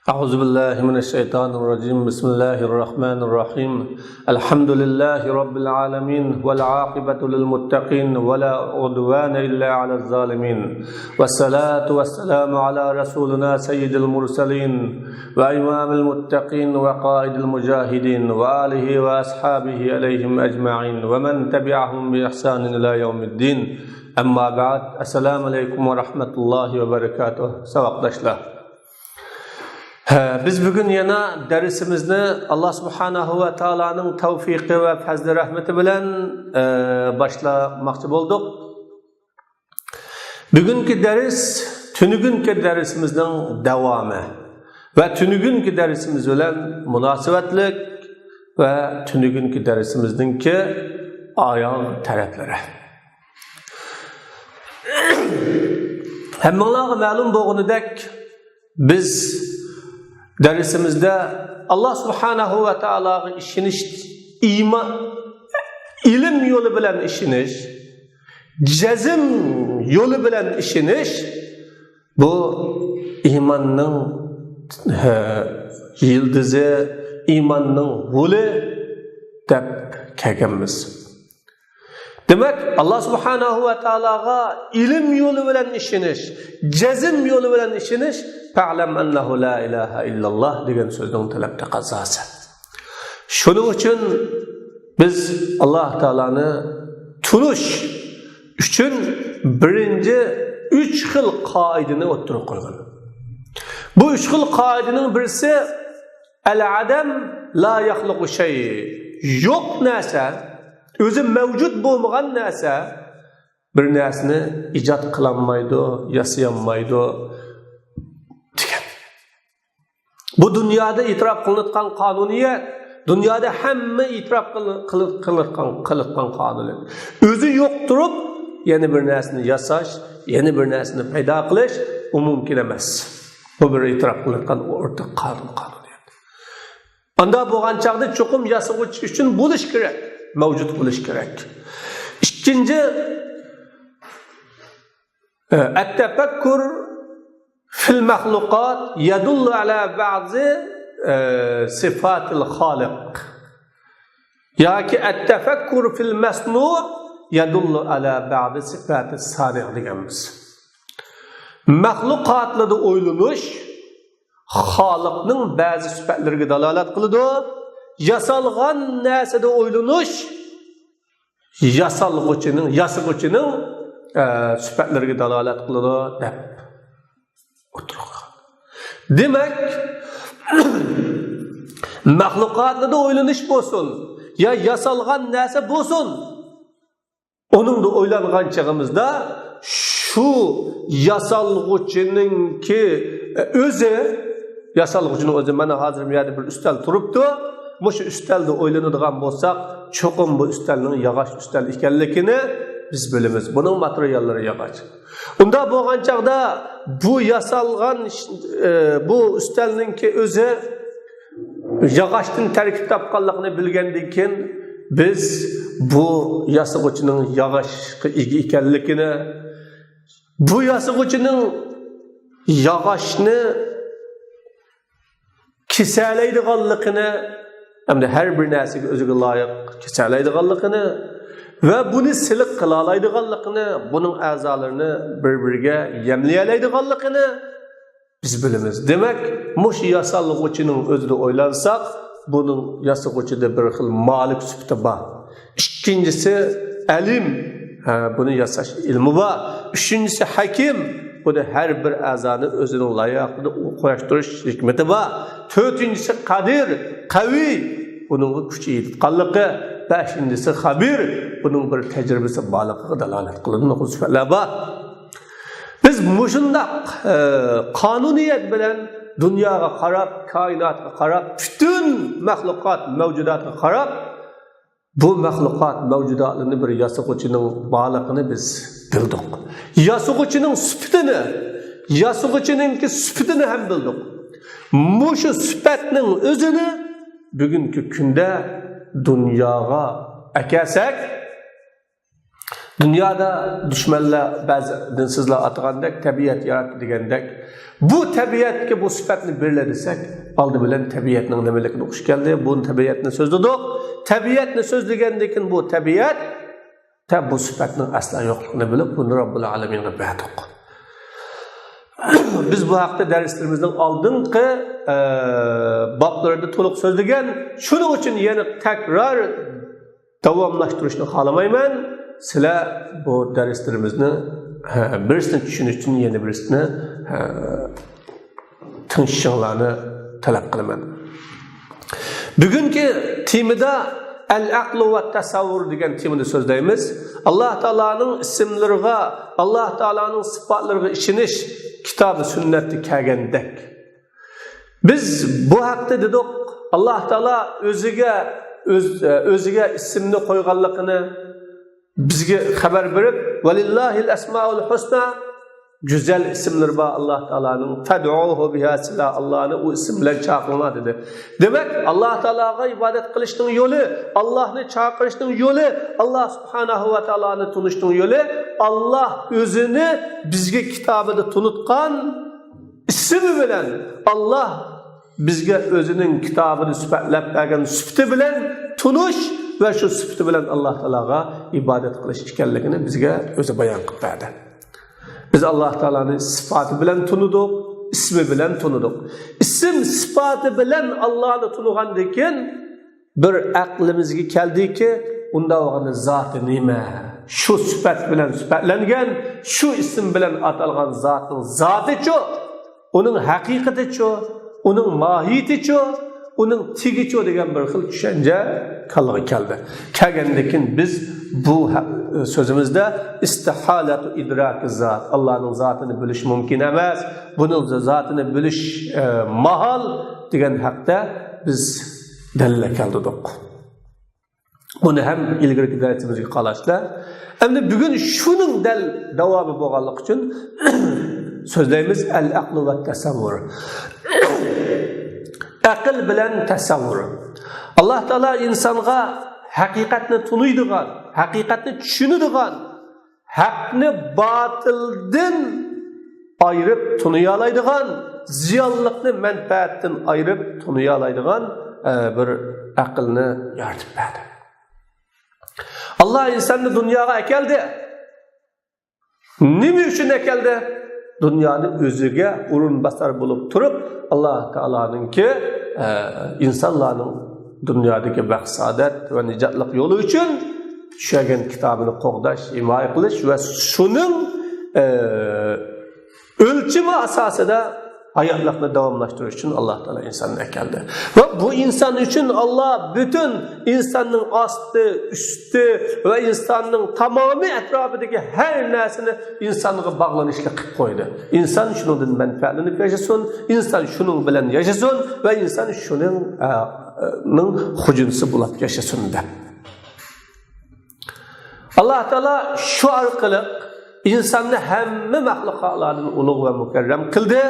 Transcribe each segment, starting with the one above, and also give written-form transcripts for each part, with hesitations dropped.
أعوذ بالله من الشيطان الرجيم بسم الله الرحمن الرحيم الحمد لله رب العالمين والعاقبة للمتقين ولا عدوان إلا على الظالمين والصلاة والسلام على رسولنا سيد المرسلين وإمام المتقين وقائد المجاهدين وآله وأصحابه عليهم أجمعين ومن تبعهم بإحسان إلى يوم الدين أما بعد السلام عليكم ورحمة الله وبركاته سبقداشlar. Biz bugün yana dersimizni Allah Subhanahu ve Taala'nın tevfiki ve fazl rahmeti bilen başlamakçı olduk. Bugünkü ders tünügünkü dersimizden devamı ve tünügünkü dersimiz bilen münasebetlik ve tünügünkü dersimizdeki ayağı tarafları. Hemmalarga ma'lum bo'lganidek biz dersimizde Allah Subhanahu ve Taala'nın işiniş, ilim yolu bilen işiniş, cezim yolu bilen işiniş, bu imanın yıldızı, imanın gülü dep kelganmiz. Demek Allah Subhanahu ve Taala'ga ilim yolu bilen işiniş, cezim yolu bilen işiniş, "Fa'lam ennehu la ilahe illallah" degan so'zning talab taqozosi. Shuning uchun biz Alloh taolani tunish uchun birinchi 3 xil qoidani o'tirib qo'ygan. Bu 3 xil qoidaning birisi al-adam la yakhluqu shay. Yo'q narsa, o'zi mavjud bo'lmagan narsa bir narsani ijod qilinmaydi, yasayanmaydi. Bu dünyada itiraf kılınan kanuniyet, dünyada hamma itiraf kılınan kanuniyet. Özü yok durup yeni bir narsani yasash, yeni bir narsani paydo qilish u mumkin emas. Bu bir itiraf kılınan o'rtaq kanuniyet. Anda bo'lgan chaqda cho'qim yasag'ich uchun bo'lish kerak, mavjud bo'lish kerak. Ikkinchi at-tafakkur fil mahlukat yadullu ala bazı sıfatil halik. Yaki et-tefekkur fil mesnu' yadullu ala bazı sıfatil sani' deganmiz. Mahlukatlarda o'ylanish Xoliqning ba'zi sifatlariga dalolat qiladi. Yasalgan narsada o'ylanish yasalg'uchining sifatlariga dalolat qiladi deb. Demek mahlukatlarda o'ylanish bo'lsin, ya yasalgan narsa bo'lsin. Onun da o'ylangan chag'imizda shu yasalg'uchininki o'zi, yasalg'uchining o'zi mana hozir bu yerda bir ustal turibdi. Mushu ustalda o'ylanadigan bo'lsak, cho'qim bu ustalning yog'och ustal ekanligini biz bilamiz. Bunun materiallari yog'och. Unda bo'lgan chaqda bu yasalgan bu ustalninki o'zi yog'ochdan tarkib topganligini bilgandan keyin biz bu yasag'uchining yog'ochga ega ekanligini, bu yasag'uchining yog'ochni kesalaydiganligini, hamda har bir narsaga o'ziga loyiq kesalaydiganligini ve bunu silik kılalaydıganlıqını, bunun a'zalarini bir-biriga yemlayalaydiganlıqını biz bilamiz. Demek, mush yasalg'uchining o'zida o'ylansak, bunun yasalg'uchida bir xil malik sifati bor. Ikkinchisi alim, buni yasash ilmi bor. Uchinchisi hakim, buni har bir a'zoni o'zining layoqida qo'yishtirish hikmati bor. To'rtinchisi qadir, qaviy, buning kuchi yetganligi. Beşincisi habir, bunun bir tecrübesi bağlılığı dalalet kılınır sifatlar var. Biz muşundaq kanuniyet bilen dünyaya qarab, kainatga qarab, bütün mahlukat, mevcudatga qarab, bu mahlukat, mevcudatlarını bir yasag'uchining bağlılığını biz bildik. Yasag'uchining sifatini ham bildik. Muşu sifatning o'zini bugungi kunda dunyoga akasak, Dünyada düşmanlar bazı dinsizlar atgandek tabiat yarattı degandek bu tabiatga bu sifatni beriladi desak oldi bilan tabiatning nimaligini o'qish keldi. Bu tabiatni so'zladik. Tabiatni so'zlagandan bu tabiat bu sifatning aslan yo'qligini bilib buni Robbil alaminga berdik. Biz bu haqda darslerimizning oldingi boblarida to'liq so'zlagan, shuning uchun yana takror davomlashtirishni xohlamayman. Sizlar bu darslarimizni birisini tushunish uchun yana birisini tinchishinglarni talab qilaman. Bugungi temada al-aql va tasavvur degan temada so'zlaymiz. Alloh taolaning ismlariga, Alloh taolaning sifatlariga ishonish kitobi sunnatda kelgandek. Biz bu haqda dedik, Alloh taolo o'ziga ismni qo'yganligini bizga xabar berib, "Valillahil asmaul husna" güzel isimler var Allah Teala'nın. Fad'uhu biha sila Allah'ını o isimler çağırma dedi. Demek Allah Teala'ya ibadet kılıştığın yolu, Allah'ını çağırıştığın yolu, Allah Subhanahu ve Teala'nı tunuştuğun yolu, Allah özünü bizge kitabıda tunutkan ismi bilen Allah bizge özünün kitabını süpetlep vergen süpti bilen tunuş ve şu süpti bilen Allah Teala'ya ibadet kılış ikenligini bizge özü bayan kılıp verdi. Biz Allah Teala'nın sıfatı bilen tunudik, ismi bilen tunudik. İsim sıfatı bilen Allah'ını tunugandikin bir aklımızga keldi ki, unda oğanın zatı nime? Şu sıfat bilen sıfatlangan, şu isim bilen atalgan zatın zatı ço, onun hakikati ço, onun mahiyeti ço, onun tigi ço degen bir xil düşünce kalığı keldi. Kelgendikin biz bu sözümüzde istihalatu idrak-ı zat. Allah'ın zatını biliş mümkün emas. Bunun zatını biliş mahal degen hakta biz delile keldik. Bunu hem ilgili dersimizge qalaşla. Endi bugün şunun davamı bo'lganlik uchun so'zlaymiz al-aql va tasavvur. Aql bilan tasavvur. Alloh taolo insonga haqiqatni tunuydigan, haqiqatni tushunadigan, haqni batildan ayırıp tunuya alaydigan, ziyonlikni manfaatdan ayırıp tunuya alaydigan bir aqlni yaratib berdi. Allah insonni dunyoga akeldi. Nima uchun akeldi? Dunyoni o'ziga o'rinbosar bo'lib turib, Alloh taoloninki insonlarning dünyadaki maqsadat ve nicatlık yolu için düşen kitabını qo'g'dash, himoya qilish ve şunun ölçümü asasida hayotlikni davomlashtirish için Allah Teala insanı keldi. Ve bu insan için Allah bütün insanın astı, üstü ve insanın tamamı etrafındaki her narsani insonga bağlanışlı qilib qo'ydi. İnsan şunun menfaatini yaşasın, insan şunun bilen yaşasın ve insan şunun hujunsi bo'lib yashasın deb. Alloh taolo shu orqali insonni hamma mahluqotlardan ulug' va mukarram qildi.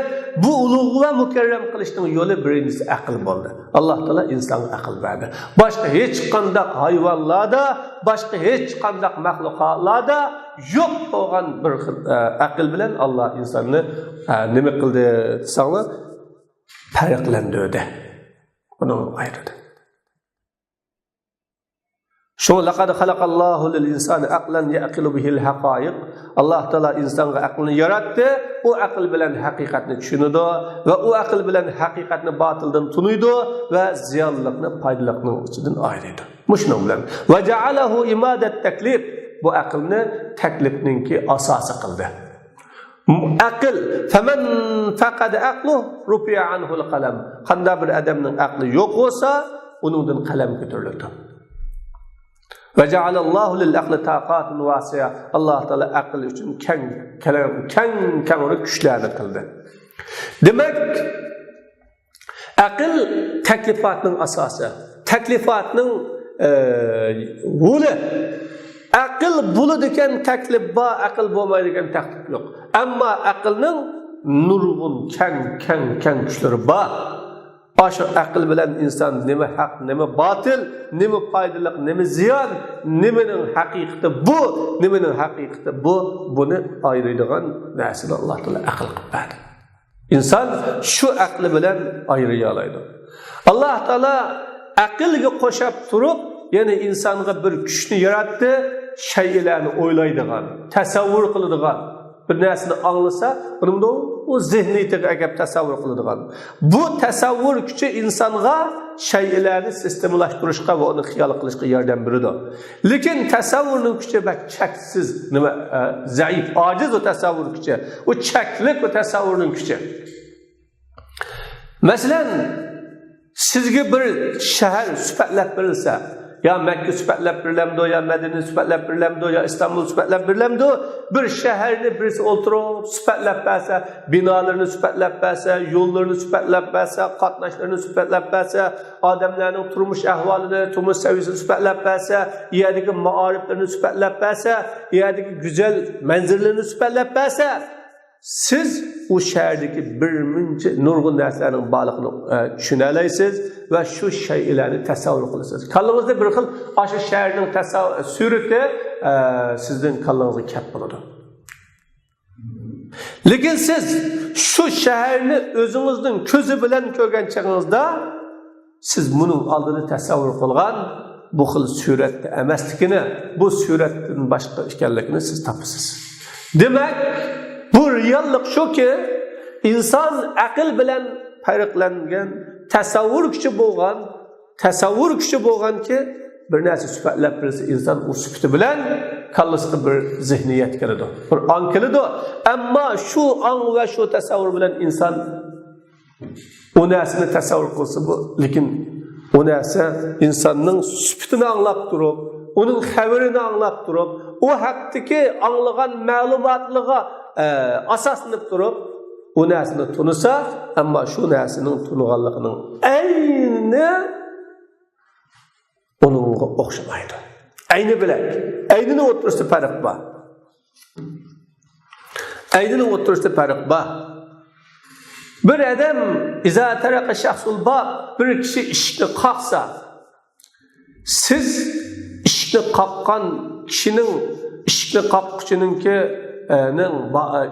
Bu ulug' va mukarram qilishning yo'li birinchisi aql bo'ldi. Alloh taolo insonga aql berdi. Boshqa hech qanday hayvonlarda, boshqa hech qanday mahluqotlarda yo'q bo'lgan bir aql bilan Alloh insonni nima qildi desanglar, farqlantirdi. Bunu ayırdı. Şu laqad xalaqallahu lil insani aqlan yaqilu bihil haqaiq. Allah Teala insonga aqlni yaratdi. O aql bilan haqiqatni tushunadi va o aql bilan haqiqatni batildan tunuydi va ziyonlikni foydalikning ichidan ayiradi. Mushunun bilan va ja'alahu imadat taklif. Bu aqlni taklifninki asosi qildi. Aql faman faqada aqlu rufi'a anhu al-qalam. Qanday bir odamning aqli yo'q bo'lsa, uningdan qalam ko'tariladi. Va ja'alallohu lil-aqli taqatan wasi'a. Alloh taolo aql uchun keng kuchlarni qildi. Demak, aql taklifatning asosi, taklifatning yo'li. Aql bo'ladigan taklif bor, aql bo'lmaydigan taklif yo'q. Ammo aqlning nurg'un keng kuchlari bor. Aşu akıl bilen insan neme hak, neme batıl, neme faydalık, neme ziyan, nemenin hakikati bu, nemenin hakikati bu, bunu ayrıydıgan nesini Allah Teala akıl kıppadı. İnsan şu aklı bilen ayrıyalaydı. Allah Teala akılga qo'shib turib, yani insonga bir kuchni yaratdi, shaylarni o'ylaydigan, tasavvur qiladigan, bir narsani anglasa, bunda o zihniyatiga agab tasavvur qiladigan. Bu tasavvur kuchi insonga shaylarni sistemlashtirishga va uni xiyol qilishga yordam beradi. Lekin tasavvurning kuchi bak cheksiz, nima zaif, ojiz o tasavvur kuchi. O cheklik o tasavvurning kuchi. Masalan, sizga bir shahar sifatlab berilsa, ya Mekke sifatlab berilamdi, ya Medine sifatlab berilamdi, ya İstanbul sifatlab berilamdi, bir shaharni birisi o'ltirib sifatlab bersa, binolarni sifatlab bersa, yo'llarni sifatlab bersa, qatnashlarni sifatlab bersa, odamlarning turmush ahvolini, turmush saviyasini sifatlab bersa, yerdagi ma'oriflarni sifatlab bersa, yerdagi go'zal manzillarni sifatlab bersa, siz o shahardagi birmuncha nurg'un narsalarning borlig'ini tushuna olasiz va shu shaylarni tasavvur qilasiz. Kallangizda bir xil o'sha shaharning surati sizning kallangizga kap bo'ladi. Lekin siz shu shaharni o'zingizning ko'zi bilan ko'rgan chog'ingizda siz buning oldini tasavvur qilgan bu xil suratda emasligini, bu suratdan boshqa ekanligini siz topasiz. Demak, bu reallik shuki, inson aql bilan farqlangan, tasavvur kuchi bo'lganki, bir narsa sifatlab bersa, inson u sifati bilan kallasiga bir zihniyat keladi, bir ong keladi. Ammo shu ong va shu tasavvur bilan inson o narsani tasavvur qilsa, lekin o narsa insonning sifatini anglab turib, uning xabarini anglab turib, o haqdagi anglagan ma'lumotlarga asaslanib turib, o narsani tunisa, ammo shu narsaning tunganligining ayni onunga o'xshamaydi. Ayni bilan, aynini o'tirishda farq bor. Aynini o'tirishda farq bor. Bir odam iza taraqa shaxsul bab, bir kishi ishni qaqsa, siz ishni qaqqan kishining ishni qaqquvchininki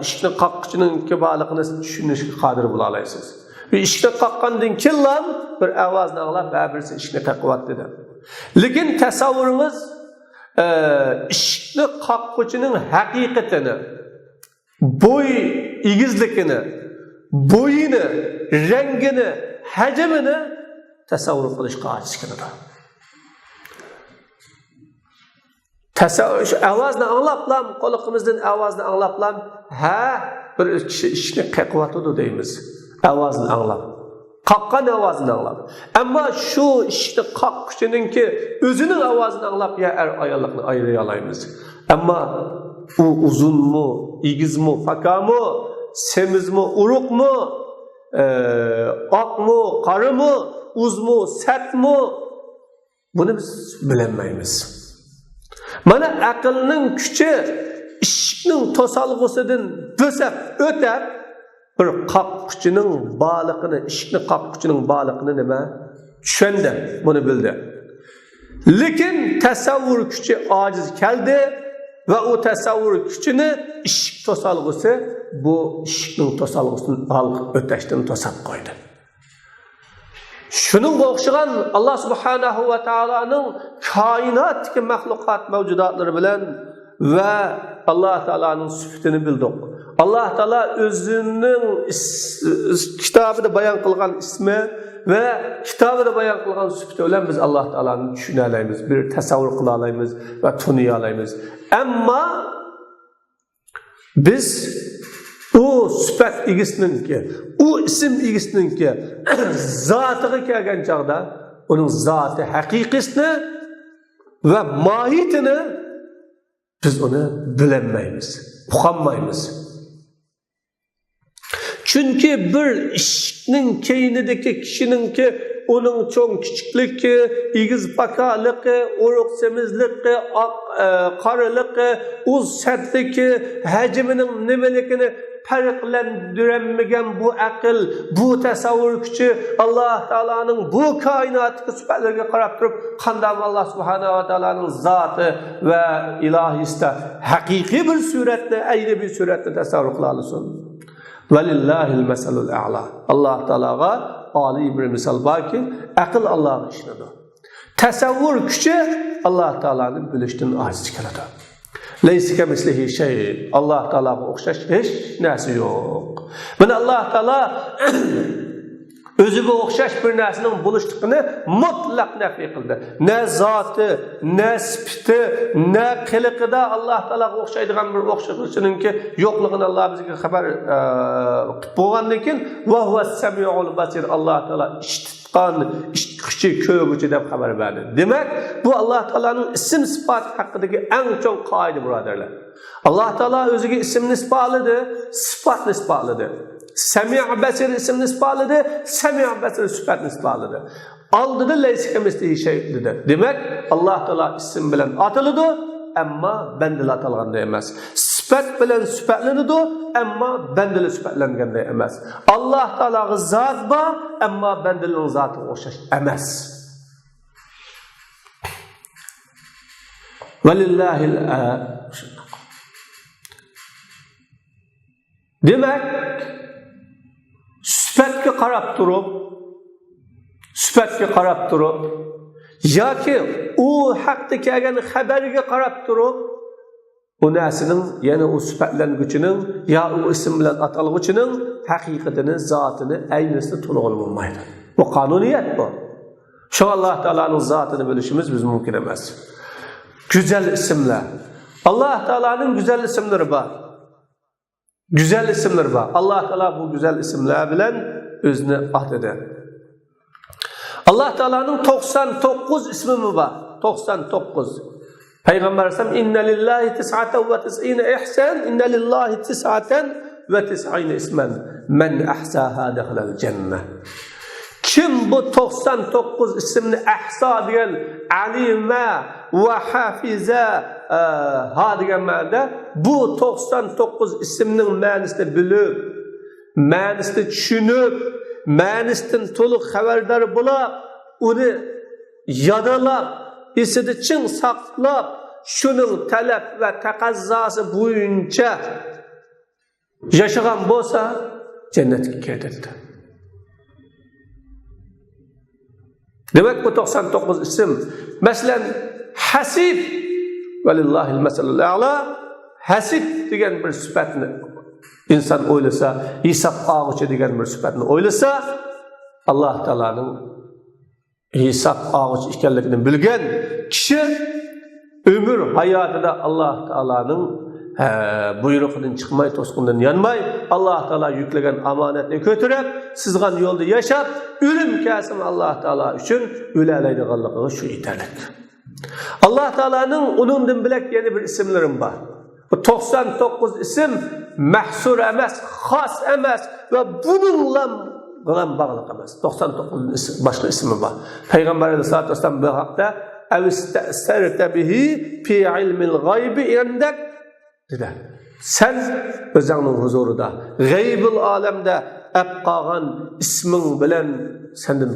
ishni qaqquvchininki borlig'ini tushunishga qodir bo'la olasiz. Bir ishni qaqqandan keyin bir ovozni anglab, birisi ishni qaqqyapti dedi. Lekin tasavvuringiz ishni qaqquvchining haqiqatini, bo'y egizligini, bo'yini, rangini, hajmini tasavvur qilishga ojiz keladi. Tasavvur ovozni anglablam, quloqimizdan ovozni anglablam, ha, bir kishi ishni qaqyapti deymiz. Ovozni anglab, qaqqan ovozni anglab. Ammo shu ishni qaqquvchininki o'zining ovozini anglab ya ayollikni ayray olamiz. Ammo u uzunmi, egizmi, fakami, semizmi, uruqmi, oqmi, qarimi, uzmi, satmi, buni biz bilmaymiz. Mana aqlning kuchi ishning to'salg'usidan bo'sab o'tab, bir qaqquvchining borlig'ini, ishni qaqquvchining borlig'ini nima tushunadi, buni bildi. Lekin tasavvur kuchi ojiz keldi va o tasavvur kuchini ishq to'salg'usi bu ishning to'salg'usini olib o'tashdan to'sab qo'ydi. Shuningga o'xshagan Alloh subhanahu va taoloning koinotdagi maxluqot mavjudotlari bilan va Alloh taoloning sifatini bildik. Alloh taolo o'zining kitobida bayon qilgan ismi ve kitabida bayon qilgan sifati bilan biz Alloh taoloni tushuna olamiz, bir tasavvur qila olamiz va tuniy olamiz. Ammo biz o sifat egisiningki, o isim egisiningki zotiga kelgan chog'da uning zoti haqiqisini va mohiyatini biz uni bilmaymiz, uqolmaymiz. Çünkü bir ishning keynidagi kishininki onun cho'ng kichikligi, egiz pakaligi, uruq semizligi, qoriligi, uz satligi, hajmining nimaligini farqlandirilmagan bu aql, bu tasavvur kuchi Alloh taolaning bu koinotdagi sifatlariga qarab turib, qanday Alloh subhanahu va taolaning zoti va ilohiyasida haqiqiy bir suratni, ayni bir suratni tasavvur qila olsin. Valillahil masalul a'la. Alloh taolaga oliy bir misol borki, aql Allohning ishinidir. Tasavvur kuchi Alloh taolaning bilishdan ojiz keladi. Laysa kamislihi shay. Alloh taolaga o'xshash hech narsa yo'q. Buni Alloh taolo o'ziga o'xshash bir narsaning bo'lishligini mutlaq nafi qildi. Ne zoti, ne sifati, ne qiliqida Alloh taologa o'xshaydigan bir o'xshashninki yo'qligini Alloh bizga xabar qilib bo'lgandan keyin va huwas-samiul basir. Alloh taolo eshitgan, eshituvchi, ko'ruvchi deb xabar berdi. Demak, bu Alloh taolaning ism sifat haqidagi eng chong qoida birodarlar. Alloh taolo o'ziga ismni isbotladi, sifatni isbotladi. Sami' basir ismni isbotladi, Sami' basir sifatni isbotladi. Oldida laysa kamislihi shay dedi. Demak, Alloh taolo ism bilan ataladi, ammo bandil atalganda emas. Sifat bilan sifatlanadi, ammo bandil sifatlanganda emas. Alloh taologa zot bor, ammo bandilning zotiga o'xshash emas. Valillahil demak, sifatga qarab turib, yoki u haqda kelgan xabariga qarab turib, u narsaning, ya'ni u sifatlanguvchining yo u ism bilan atalguvchining haqiqatini, zotini, aynasini to'liq olmaydi. Bu qonuniyat bu. Shu Alloh taolaning zotini bilishimiz biz mumkin emas. Güzel isimler. Alloh taolaning güzel isimlari bor. Güzel isimler var. Allah Teala bu güzel isimler bilen özünü atedi. Allah Teala'nın 99 ismi mi var? 99. Peygamber Aleyhisselam inne lillahi tis'aten ve tis'ine ihsan, inne lillahi tis'aten ve tis'ine ismen men ahsaha dehlel cennet. Kim bu 99 isimni ahsa diyen alime ve hafize degan ma'noda bu 99 ismning ma'nosini bilib, ma'nosini tushunib, ma'nosidan to'liq xabardor bo'lib, uni yodlab, esida chin saqlab, shuning talab va taqozosi bo'yicha yashagan bo'lsa, jannatga ketadi. Demek bu 99 isim. Mesela hasib, velillahil meselul a'la, hasib degan bir sifatni inson o'ylasa, hisob og'ichi degan bir sifatni o'ylasa, Alloh taolaning hisob og'ichi ekanligini bilgan kishi ömür hayotida Alloh taolaning buyrug'idan chiqmay, to'sqindan yanmay, Alloh taolo yuklagan omonatni ko'tarib, sizgan yo'lda yashab, o'lim kelsin Alloh taolo uchun o'lalaydiganligiga shu yetarli. Alloh taolaning uningdan bilak yana bir ismlarim bor. Bu 99 isim mahsur emas, xos emas va buninglan bilan bog'liq emas. 99 isim, boshqa ismi bor. Payg'ambar sollallohu alayhi vasallam bu haqda avista'sarta bihi fi ilmil g'aybi indak dedi. Sen o'zingning huzurida, g'aybul olamda qolgan isming bilan senden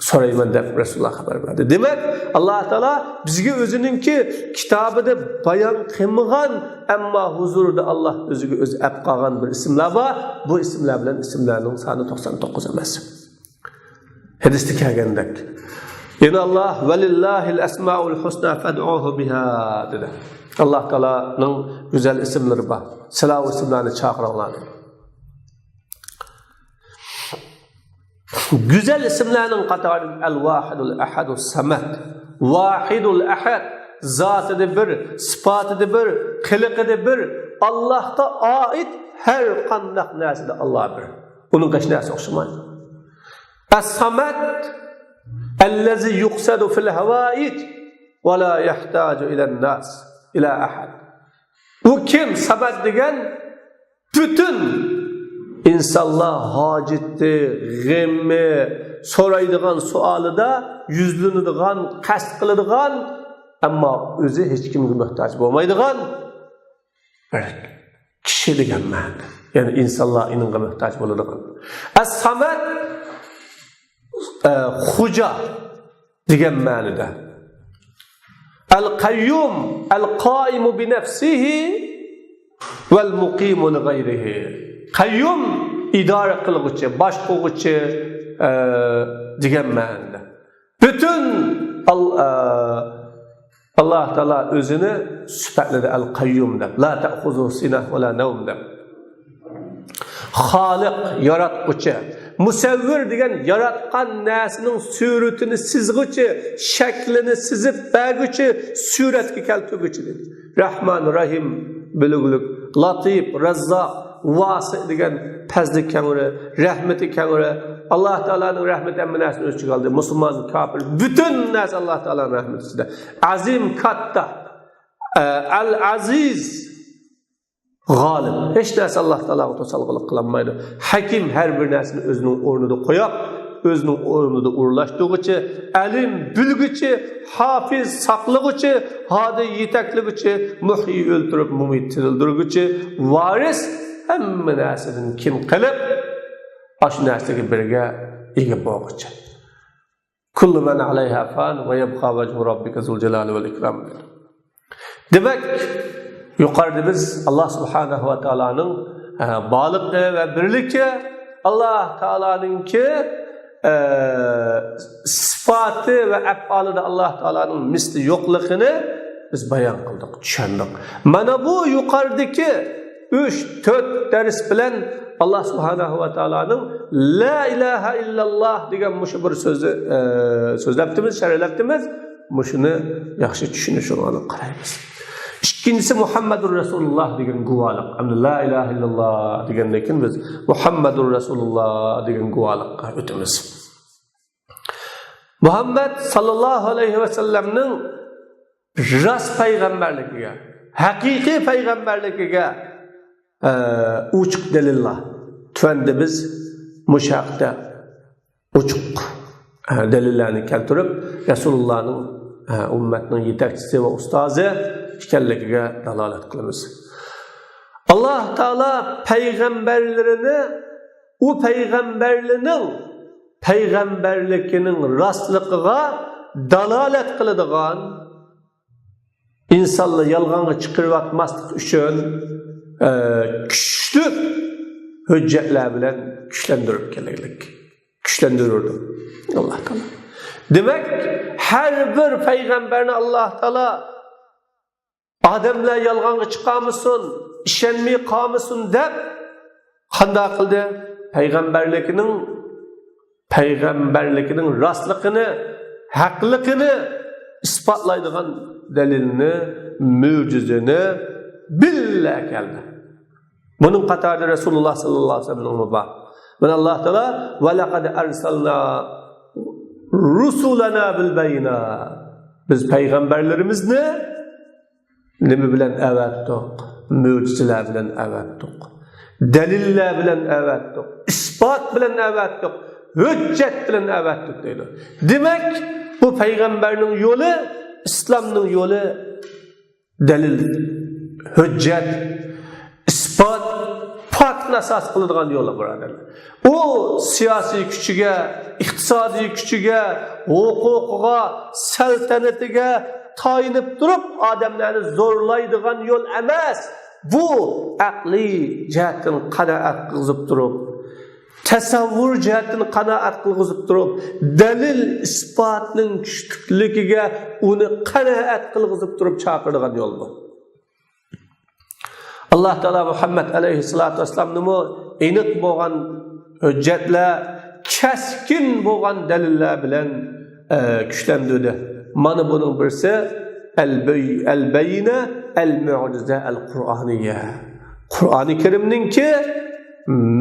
so'rayman deb Rasululloh xabar berdi. Demak, Alloh taolo bizga o'zininki kitobida bayon qilmagan, ammo huzurida Alloh o'ziga o'zi qolgan bir ismlar bor. Bu ismlar bilan ismlarning soni 99 emas. Hadisda kelgandek. Yana Alloh velillahil asmaul husna fad'uhu biha dedi. Alloh taolaning go'zal ismlari bor. Sizlar o ismlarni chaqiringlar. Güzel isimlerinin qatarı el-vahidul ahadus samad. Vahidul ahad. Zatı bir, sıfatı bir, kılıkı bir. Allah'ta ait her kandak neside Allah bir. Bunun kaç nesi okşamaydı. Es-samad ellezi yuqsadu fil havaid ve la yahtacu ilen nas ila ahad. O kim? Samad degen bütün İnsanlar hacetli, g'emmi, so'raydigan suolida yuzlanadigan, qasd qiladigan, ammo o'zi hech kimga muhtoj bo'lmaydigan bir kishi kishi degan ma'noda. Ya'ni insonlar inga muhtoj bo'ladigan. As-Samad Xuja degan ma'noda. Al-Qayyum al-Qaimu bi nafsihi val muqimu li ghayrihi. Qayyum idora qiluvchi, boshqaruvchi degan ma'noda. Bütün Allah Taala o'zini sifatladi al-Qayyum deb. La ta'khuzu sinah va la nawm deb. Xoliq, yaratquchi, musavvir degan yaratgan narsaning suratini sizg'uchi, shaklini sizib berguchi, suratga keltirguchi dedi. Rahman, Rahim, bilug'lik, Latif, Razzaq, Vasi degan pazlik kengri, rahmeti kengri. Allah Taalaning rahmeti hamma narsani o'z ichiga oldi. Musulmon, kofir, butun narsa Allah Taalaning rahmeti ichida. Azim, katta, al-Aziz, g'olib. Hech narsa Alloh taologa to'salg'ilik qilinmaydi. Hakim har bir narsani o'zining o'rnida qo'yib, o'zining o'rnida o'rlashtiruvchi, alim, bilguchi, hafiz, saqlag'uchi, hodi yetaklig'uchi, muhyi o'ltirib, mumit tirildirguchi, varis hamma narsadan kim qilib, shu narsaga birga ega bo'lguchi. Kullu man alayha fan va yabqa wajhu robbika zul jalali val ikram. Demak, yuqorida biz Alloh subhanahu va taolaning boliqi va birligi, Alloh taolaninki sifati va af'olida Alloh taolaning misli yo'qligini biz bayon qildik, tushundik. Mana bu yuqoridagi 3-4 dars bilan Allah subhanahu va taolaning la ilaha illalloh degan mush bir so'zni so'zlabdimiz, sharhlabdimiz. Mushuni yaxshi tushunishini qaraymiz. İkincisi Muhammedur Resulullah degan guvohlik. La ilaha illalloh degandan keyin biz Muhammedur Resulullah degan guvohlikka o'tamiz. Muhammed sallallohu alayhi va sallamning rost payg'ambarligiga, haqiqiy payg'ambarligiga uchiq dalillar. Tuanda biz mushaqda uchiq dalillarni keltirib, Rasulullahning ummatning yetakchisi va ustozi ekanligiga dalolat qilamiz. Alloh taolo payg'ambarlarini u payg'ambarligining rostligiga dalolat qiladigan, insonlar yolg'onga chiqarib atmaslik uchun kuchli hujjatlar bilan kuchlantirib kelaylik. Kuchlantirdi Alloh taolo. Demak, har bir payg'ambarni Alloh taolo odamlar yolg'onga chiqamisin, ishonmay qolmasin deb qanday qildi? Payg'ambarligining rostligini, haqligini isbotlaydigan dalilni, mo'jizani billa keldi. Buning qatorida Rasululloh sallallohu alayhi vasallam bor. Mana Alloh taolo va laqad arsalna rusulana bil bayna. Biz payg'ambarlarimizni nima bilan avatdik? Mo'jizalar bilan avatdik. Dalillar bilan avatdik. Isbot bilan avatdik. Hujjat bilan avatdik deydi. Demak, bu payg'ambarning yo'li, islomning yo'li dalil, hujjat, isbot, faktni asos qiladigan yo'li birodarlar. U siyosiy kuchiga, iqtisodiy kuchiga, huquqiga, saltanatiga tayinib turib odamlarni zo'rlaydigan yo'l emas. Bu aqliy jihatdan qanoat qilib turib, tasavvur jihatdan qanoat qilib turib, dalil isbotning kuchligiga uni qanoat qilib turib chaqiradigan yo'l bu. Alloh taolo Muhammad alayhissalatu vassalamni aniq bo'lgan hujjatlar, keskin bo'lgan dalillar bilan kuchlantirdi. Mana buning birisi al-bayina al-mu'jiza al-Qur'oniyya. Qur'oni Karimningki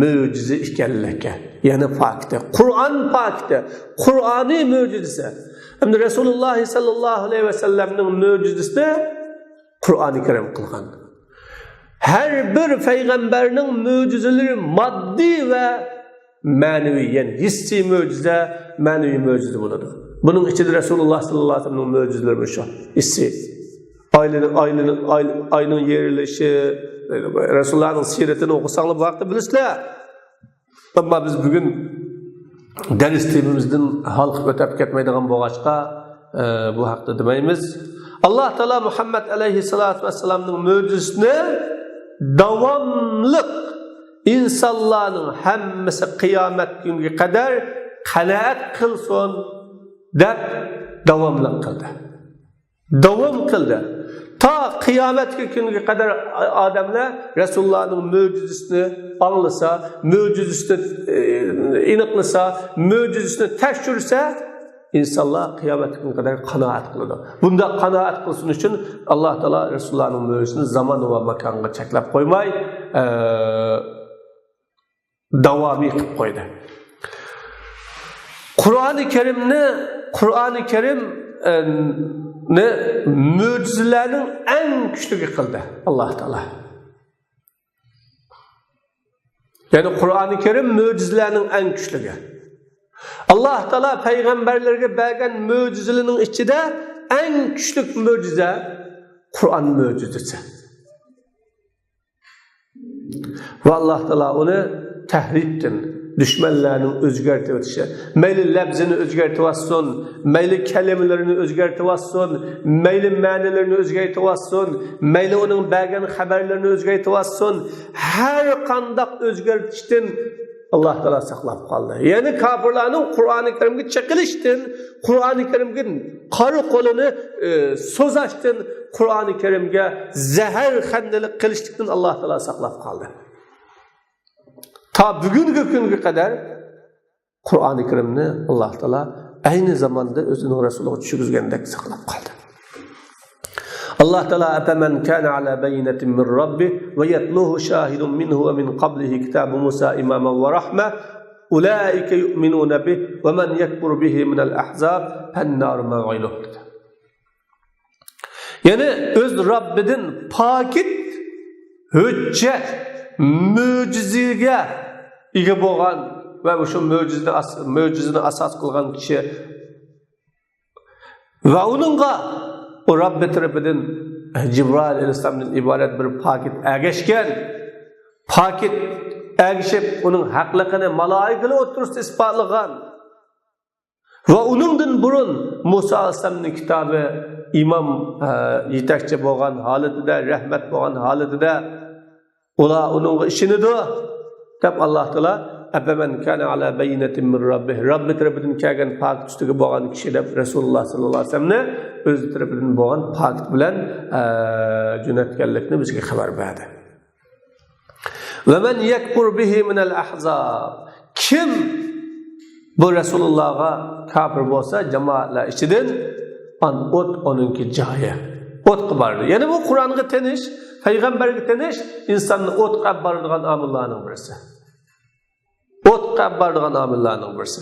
mo'jiza ekanligi, ya'ni fakti. Qur'on fakti, Qur'oniy mo'jizasi. Hamda Rasululloh sallallohu alayhi vasallamning mo'jizasini Qur'oni Karim qilgan. Her bir payg'ambarning mo'jizalari moddiy va ma'naviy, ya'ni hissiy mo'jiza, ma'naviy mo'jiza bo'ladi. Bunun içinde Rasulullah sallallahu aleyhi ve sellem'in mo'jizalari shu, hissiy. ayının yerilişi, Resulullah'ın siretini okusanlar bu hakta bilirsizler. Ama biz bugün ders temimizden halkı ötep ketmeydiğen bu ağaçka bu hakta demeyimiz. Allah Teala Muhammed Aleyhisselatü Vesselam'ın mucizesini davamlık insanların hemmesi kıyamet günü kadar kanaat kılsın dep davamlık kıldı. Davam kıldı. Ta kıyamet gününe kadar adamlar Resulullah'ın mucizesini anlasa, mucizesini iniklasa, mucizesini teşhirse insanlar kıyamet gününe kadar kanaat kıldı. Bunda kanaat kılsın için Allah Teala Resulullah'ın mucizesini zaman ve mekanına çeklep koymay davami kılıp koydu. Kur'an-ı Kerim mucizelerinin en güçlü kıldı Allah Teala. Yani Kur'an-ı Kerim mucizelerinin en güçlü. Allah Teala peygamberlerine vergen mucizelerinin içinde en güçlü mucize Kur'an mucizesi. Ve Allah Teala onu tehripten, düşmanlarının özgürtüvətişi, meyli lebzini özgürtüvətsin, meyli kelimelerini özgürtüvətsin, meyli ma'nilerini özgürtüvətsin, meyli onun bergen haberlerini özgürtüvətsin, her kandak özgürtüşten Allah Teala saklap kaldı. Yani kafirlerin Kur'an-ı Kerim'e çekilişten, Kur'an-ı Kerim'in karı kolunu sozaştan, Kur'an-ı Kerim'e zehir hendelik kılıştıktan Allah Teala saklap kaldı. Ta bugünkü güne kadar Kur'an-ı Kerim'ni Allah Teala aynı zamanda özünün Resulü'nü çürüzgendek saklap kaldı. Allah Teala "Afamen kana ala bayinatin min Rabbi ve yetluhu şahidun minhu ve min qablihi kitabu Musa imamen ve rahme ulaike yu'minun bih ve men yekfur bihi minel ahzab fennar mev'iluh." Yani öz Rabbidin pakit hüccet mucizege ega bo'lgan va shu mucizini asas qilgan kishi va uningga o Rabbi tarafidan Cibril alayhissalomdan iborat bir pakit ergashgan, pakit ergashib uning haqligini malaikalar o'tirisida isbotlagan va uningdan burun Musa alayhissalomning kitobi imom yetakchi bo'lgan holatida, rahmat bo'lgan holatida ular uningga ishonadi deb Allah Teala "Afamen kana ala bayinatin min Rabbih" Rabbi tarafidan kelgan pok ustiga bo'lgan kishi deb Rasululloh sallallohu alayhi vasallamni o'z tarafidan bo'lgan pok bilan jo'natganlikni bizga xabar berdi. "Va men yakfur bihi min al-ahzab" kim bu Rasulullohga kafir bo'lsa jamoatlar ichidan o't onunki joyi o't qibardi. Ya'ni bu Qur'onga tanish, payg'ambarga tanish insonni o't qibaradigan omillarning birisi. O't qibaradigan omillarning birisi.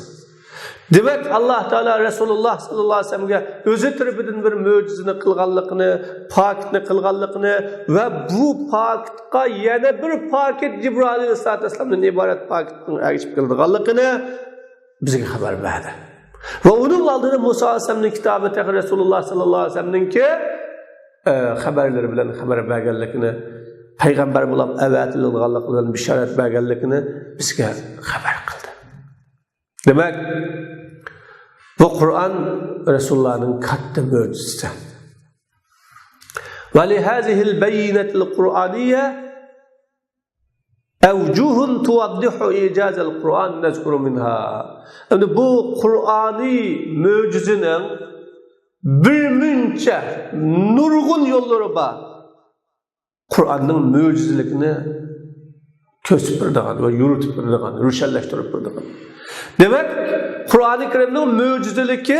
Demek Allah Teala Resulullah sallallahu aleyhi ve sellem'e özü tarafidan bir mucizini qilganligini, pakitni qilganligini ve bu pakitka yana bir pakit Cibril aleyhisselamdan iborat pakitning ergishib kelganligini bizga xabar berdi. Ve onun aldığını Musa aleyhisselam'ın kitabı tek Resulullah sallallahu aleyhi ve sellem'ninki haberleri bilen haber berganligini, peygamber bulup evatilganlık bilen bişaret berganligini bizga haber kıldı. Demek bu Kur'an Resulullah'ın katta mucizesi. Ve lihazihil beyinetil Kur'aniye evcuhun tuvaddihu icazel Kur'an nezkuru minha. Yani bu Kur'ani mucizinin bir münçe nurgun yolları var. Kur'an'ın mucizelikini kösüp birdiğen ve yürütüp birdiğen, rüşelleştirip birdiğen. Demek Kur'an-ı Kerim'in mucizeliki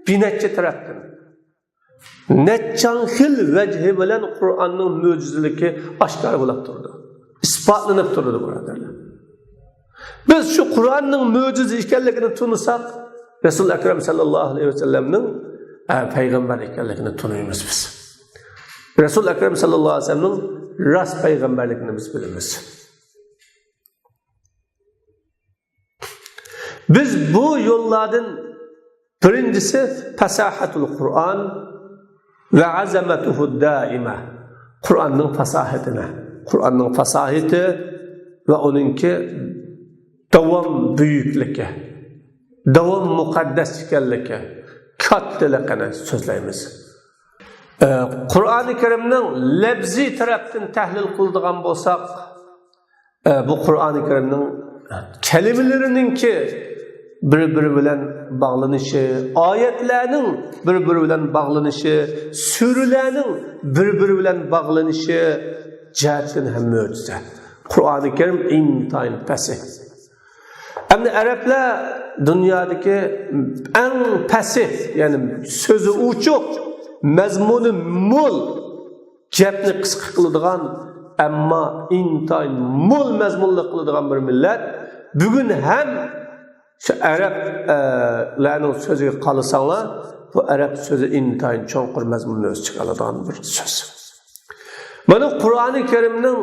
bir netçe taraftan. Netçan hil vecihi bilen Kur'an'ın mucizeliki aşkar bulup durdu. İspatlanıp durdu buralarla. Biz şu Kur'an'ın mucize işgallikini tunusak, Resul-i Ekrem sallallahu aleyhi ve sellem'nin peygamber işgallikini tunuyumuz biz. Resul-i Ekrem sallallahu aleyhi ve sellem'nin rast peygamberlikini biz bilimiz. Biz bu yollardan birincisi fasahatul Kur'an ve azametuhu daime. Kur'an'ın fasahetine. Kur'an'ın fasaheti ve onunki davam büyüklüğü, davam mukaddes ekanligi, kattaligini so'zlaymiz. Qur'oni Karimning labzi tarafdan tahlil qiladigan bo'lsak, bu Qur'oni Karimning kelimelerininki bir-biri bilan bağlanışı, ayetlerning bir-biri bilan bağlanışı, suralarning bir-biri bilan bağlanışı jihatdan ham mo'jiza. Qur'oni Karim intayin fasih. Endi Araplar dünyadaki en fasih, yani sözü uçuk, mazmuni mo'l, gapni qisqa qiladigan, ammo intayin mo'l mazmunli qiladigan bir millat. Bugun ham şu Araplarning so'ziga qolsanglar, bu Arap so'zi intayin cho'nqir mazmunni o'z ichiga oladigan bir so'z. Mana Qur'oni Karimning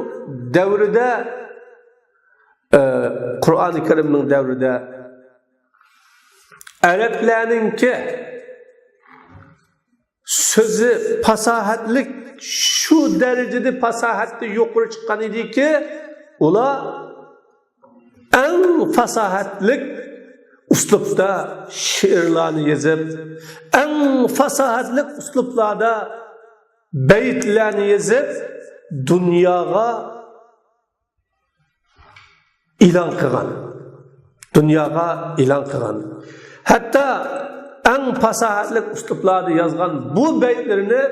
davrida Araplarninki sözü fasahatlik şu derecede fasahatli yuqori chiqqan ediki, ular en fasahatlik uslubda she'rlarni yozib, en fasahatlik uslublarda beytlarni yozib, dunyoga ilan qilgan. Hatta en fasahatli uslublarda yozgan bu beytlerini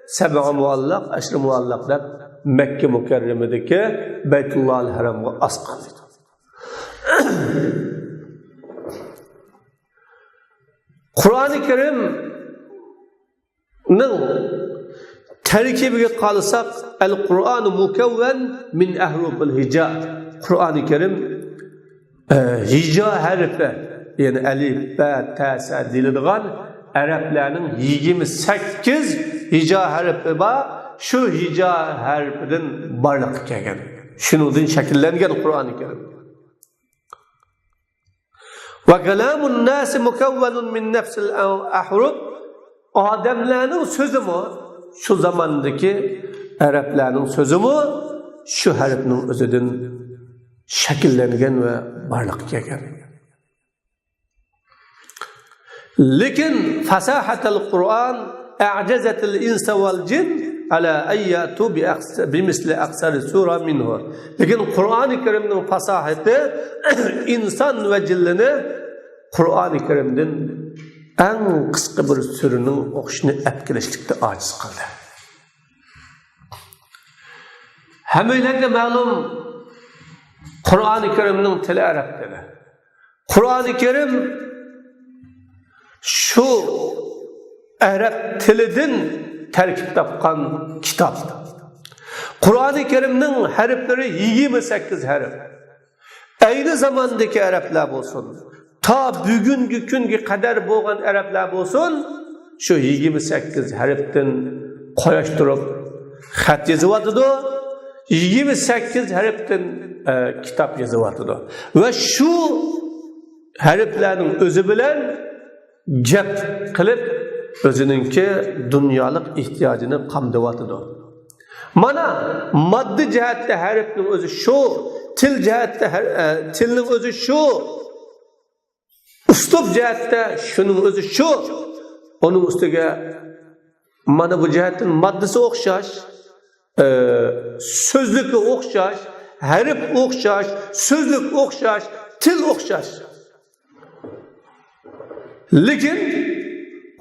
Sab'a muallaq, Ashri muallaq deb Mekke mukarramidagi Baytullohil Haramga asqan. Qur'oni Karimning tarkibiga qolsak, al-Qur'on mukawwan min ahrufil hija. Qur'oni Karim hija harfi, yani alif, ba, ta, sa deyiladigan Araplarning 28 hija harfi bor. Shu hija harfidan barliqqa kelgan. Shuningdan shakllangan Qur'oni Karim. Ve kalamun nasi mukavvanun min nefsil ahruf. Ademlerinin sözü mü? Şu zamandaki Araplarning sözü mü? Şu harfning o'zidan shakllangan ve barliqqa kelgan. Lekin fasahatul Qur'on a'jazatil insa wal jin ala ayyatu bi misli aksar sura minhu. Lekin Qur'oni Karimning fasahati inson va jinni Qur'oni Karimdan en qisqa bir suraning o'qishni apkilashlikda ojiz qildi. Hammalarga ma'lum Qur'oni Karimning tili arab tili. Qur'oni Karim şu Arap tilidan terkib topgan kitap. Qur'oni Karimning harflari 28 harf. Aynı zamandaki Araplar bo'lsin, ta bugungi kunga qadar bo'lgan Araplar bo'lsin, şu 28 harfdan qo'yashtirib xat yozyapti. 28 harfdan kitap yozyapti. Va shu harflarning o'zi bilan gap qilib o'zininki dunyolik ehtiyojini qamdayotdi. Mana moddiy jihatda harfning o'zi shu, til jihatda tilning o'zi shu, uslub jihatda shuning o'zi shu. Onun ustiga mana bu jihatdan moddasi o'xshash, so'zligi o'xshash, harf o'xshash, so'zlik o'xshash, til o'xshash. Lekin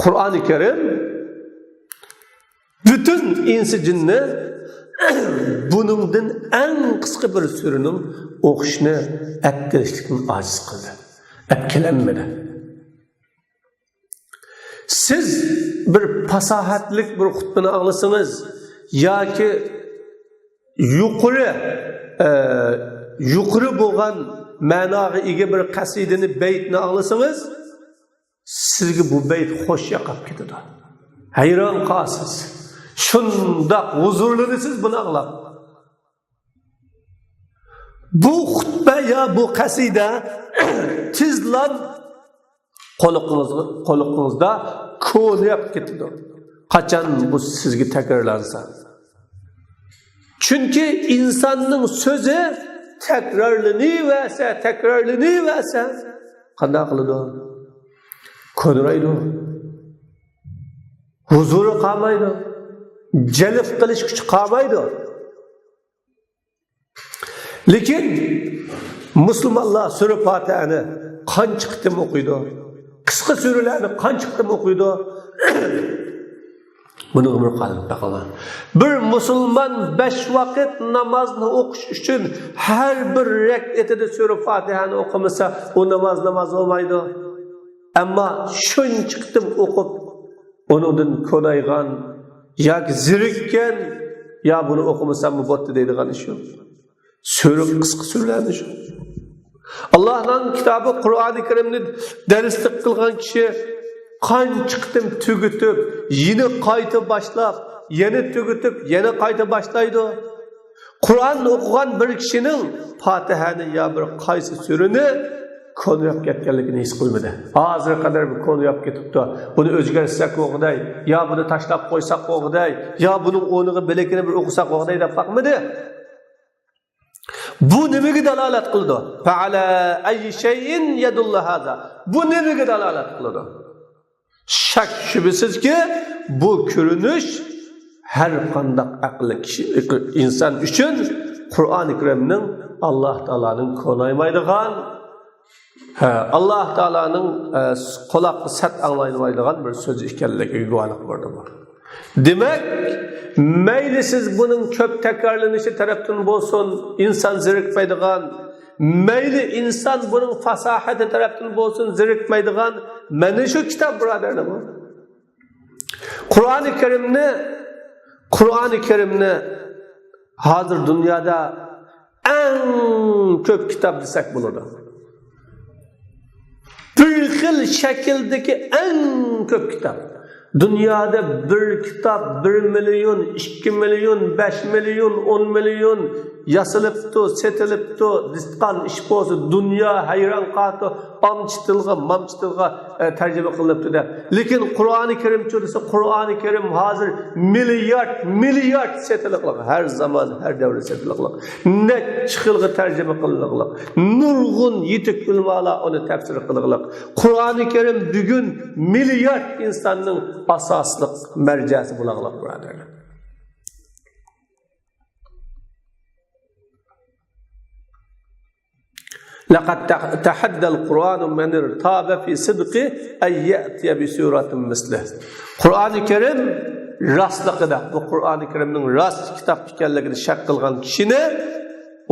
Qur'oni Karim bütün insi jinni buningdan eng qisqa bir suraning o'qishni apkilashlikni ojiz qildi. Apkilanmadi. Siz bir fasahatlik bir xutbani anglasangiz yoki yuqori bo'lgan ma'noga ega bir qasidani, baytni anglasangiz, sizga bu bayt xo'sh yoqib ketadi. Hayron qolasiz. Shundoq huzurlanasiz buni anglab. Bu xutba ya bu qasida tizlab quluqingizda ko'nib ketadi. Qachon bu sizga takrorlansa. Chunki insonning so'zi takrorlanaversa, qanday qiladi? Ko'nraydi. Huzuri qolmaydi. Jalb qilish kuchi qolmaydi. Lekin musulmonlar sura Fatihani qancha qitim o'qiydi? Qisqa suralarni qancha qitim o'qiydi? Buni umr qalbida taqaman. Bir musulmon 5 vaqt namozni o'qish uchun har bir rak'atida sura Fatihani o'qimasa, u namoz olmaydi. Ammo shuncha qitim o'qib, undan ko'naygan yoki zirikkan, ya buni o'qimasam bo'pti deydigan ish yo'q. Sura qisqa suralarni shu. Allohning kitobi Qur'oni Karimni darslik qilgan kishi qancha qitim tugutib, yana qayta boshlab, yana tugutib, yana qayta boshlaydi. Qur'on o'qigan bir kishining Fatihani ya bir qaysi surani ko'nib ketganligini his qilmadi. Hozir qadar bir ko'nib ketibdi. Buni o'zgartirsak o'g'day, yo buni tashlab qo'ysak o'g'day, yo buning o'rniga bilakini bir o'qisak o'g'day deb baqmadi. Bu nimaga dalolat qildi? Fa'ala ayyi shay'in yadullu hada. Bu nimaga dalolat qildi? Shak shubhisizki bu ko'rinish har qanday aqlli kishi inson uchun Qur'oni Karimning Alloh taolaning ko'naymaydigan, Alloh taolaning quloqqa sat anglaymaydigan bir so'z ekanligiga guvohlik berdi. Demak, mayli siz buning ko'p takrorlanishi tarafdan bo'lsin, inson zirikmaydigan, mayli inson buning fasahati tarafdan bo'lsin, zirikmaydigan mana shu kitob birodarlar bu. Qur'oni Karimni hozir dunyoda eng ko'p kitob desak bo'ladi. Bir xil shakldagi eng ko'p kitob. Dünyada bir kitap 1 milyon, 2 milyon, 5 milyon, 10 milyon yasilibdi, setilibdi, disqan ish bo'lsa, dunyo hayron qoldi, mamchitilga tarjima qilinibdi deb. Lekin Qur'oni Karim desa, Qur'oni Karim hozir milliard setilibdi. Har zaman, har davr setilibdi. Necha xilga tarjima qilinibdi. Nurg'un yetuk ulamalar uni tafsir qilibdi. Qur'oni Karim bugun milliard insonning asosliq marjasi bo'lag'liq birodarlar. لقد تحدى القرآن من ارتاب في صدقه أن يأتي بسورة مثله. Qur'oni Karim rastligida, bu Qur'oni Karimning rast kitob ekanligini shak qilgan kishini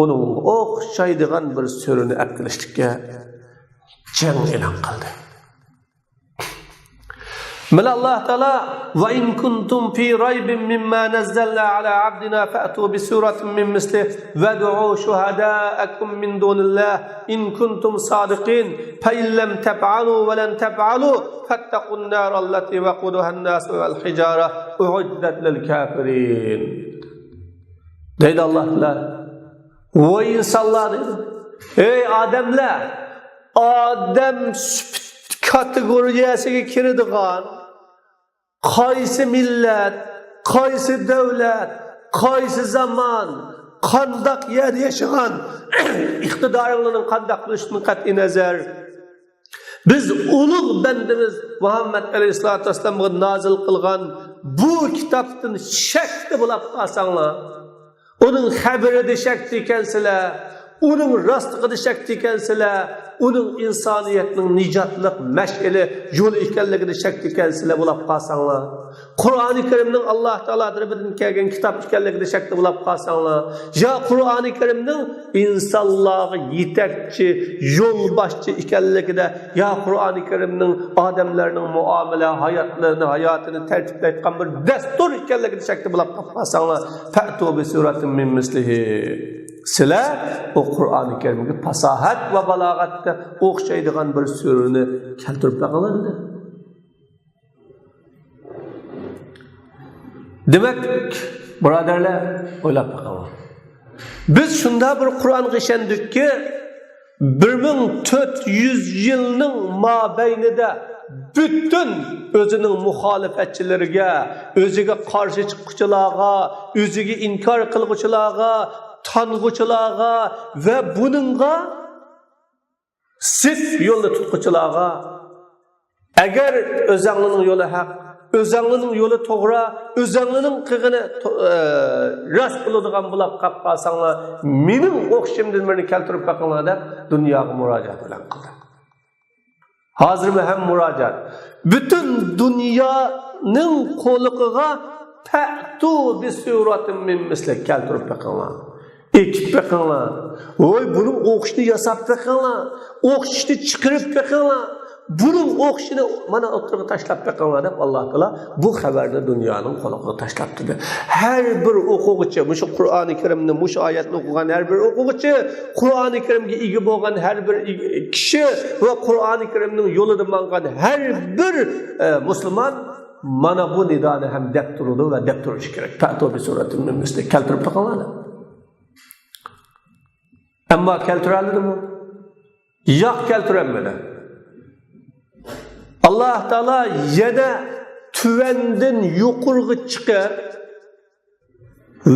uning o'xshaydigan bir surani olib kelishlikka jang e'lon qildi. من الله تعالى وإن كنتم في ريب مما نزلنا على عبدنا فأتوا بسورة من مثله وادعوا شهداءكم من دون الله إن كنتم صادقين فإن لم تفعلوا ولن تفعلوا فاتقوا النار التي وقودها الناس والحجارة أعدت للكافرين. deydi Allah تعالى وإنسانlar ey odamlar, odam kategoriyasiga kiradigan qaysi millat, qaysi davlat, qaysi zaman, qandaq yer yashagan iqtidoringlarning qandaq bo'lishidan qat'iy nazar biz ulug' bandimiz Muhammad alayhisolatu vasallamga nozil qilgan bu kitobdan shakda bo'lib qolsanglar, uning xabarida shak ekansizlar, uning rostligida shak ekansizlar, uning insoniyatning nijotlik mash'ili yo'l ekanligida shak ekansizlar bo'lib qolsanglar, Qur'oni Karimning Alloh taolo tarafidan kelgan kitob ekanligida shakda bo'lib qolsanglar, yo Qur'oni Karimning insonlarga yetakchi, yo'lboshchi ekanligida, yo Qur'oni Karimning odamlarning muomala, hayotini tartiblayotgan bir dastur ekanligida shakda bo'lib qolsanglar, fa'tu bi suratin min mislihi. Sizlar o Qur'oni Karimga fasohat va balog'atda o'xshaydigan bir surani keltirib taqaladi. Demak, birodarlar, o'ylab baqaman. Biz shunda bir Qur'onga ishondikki, 1400 yilning mobaynida bütün özünün muhalefetçileriga, özüge karşı çıkıcılarga, özüge inkar kılgıçılarga, tanğıçılarga ve bununla sif yolda tutquçılarga agar özüңнің yolu haq, özüңнің yolu toğra, özüңнің qığını rast qıladigan bulab qap qalsаңlar, mening o'qishimdan birini keltirib baqinglar deb dunyoga murojaat bilan qildi. Hozir ham murojaat. Bütün dunyoning qo'liqiga ta'tu bi suratin min misli keltirib baqinglar. Ekip baqinglar. Oy, buning o'qishni yasab baqinglar. O'qishni chiqarib baqinglar. Bunun o'qishini mana o'tirib tashlab baqinglar deb Alloh taolo bu xabarni dunyoning qo'liga tashlab turdi. Har bir o'quvchi, shu Qur'oni Karimni, shu oyatni o'qigan har bir o'quvchi, Qur'oni Karimga ega bo'lgan har bir kishi va Qur'oni Karimning yo'lida mangan har bir musulmon mana bu nidoni ham deb turdi va deb turishi kerak. Ta'tu bi suratin min misli keltirib baqinglar. Ammo keltiradimi? Yo'q, keltiramadi. Allah Teala yana tüvendin yuqurg'i chiqib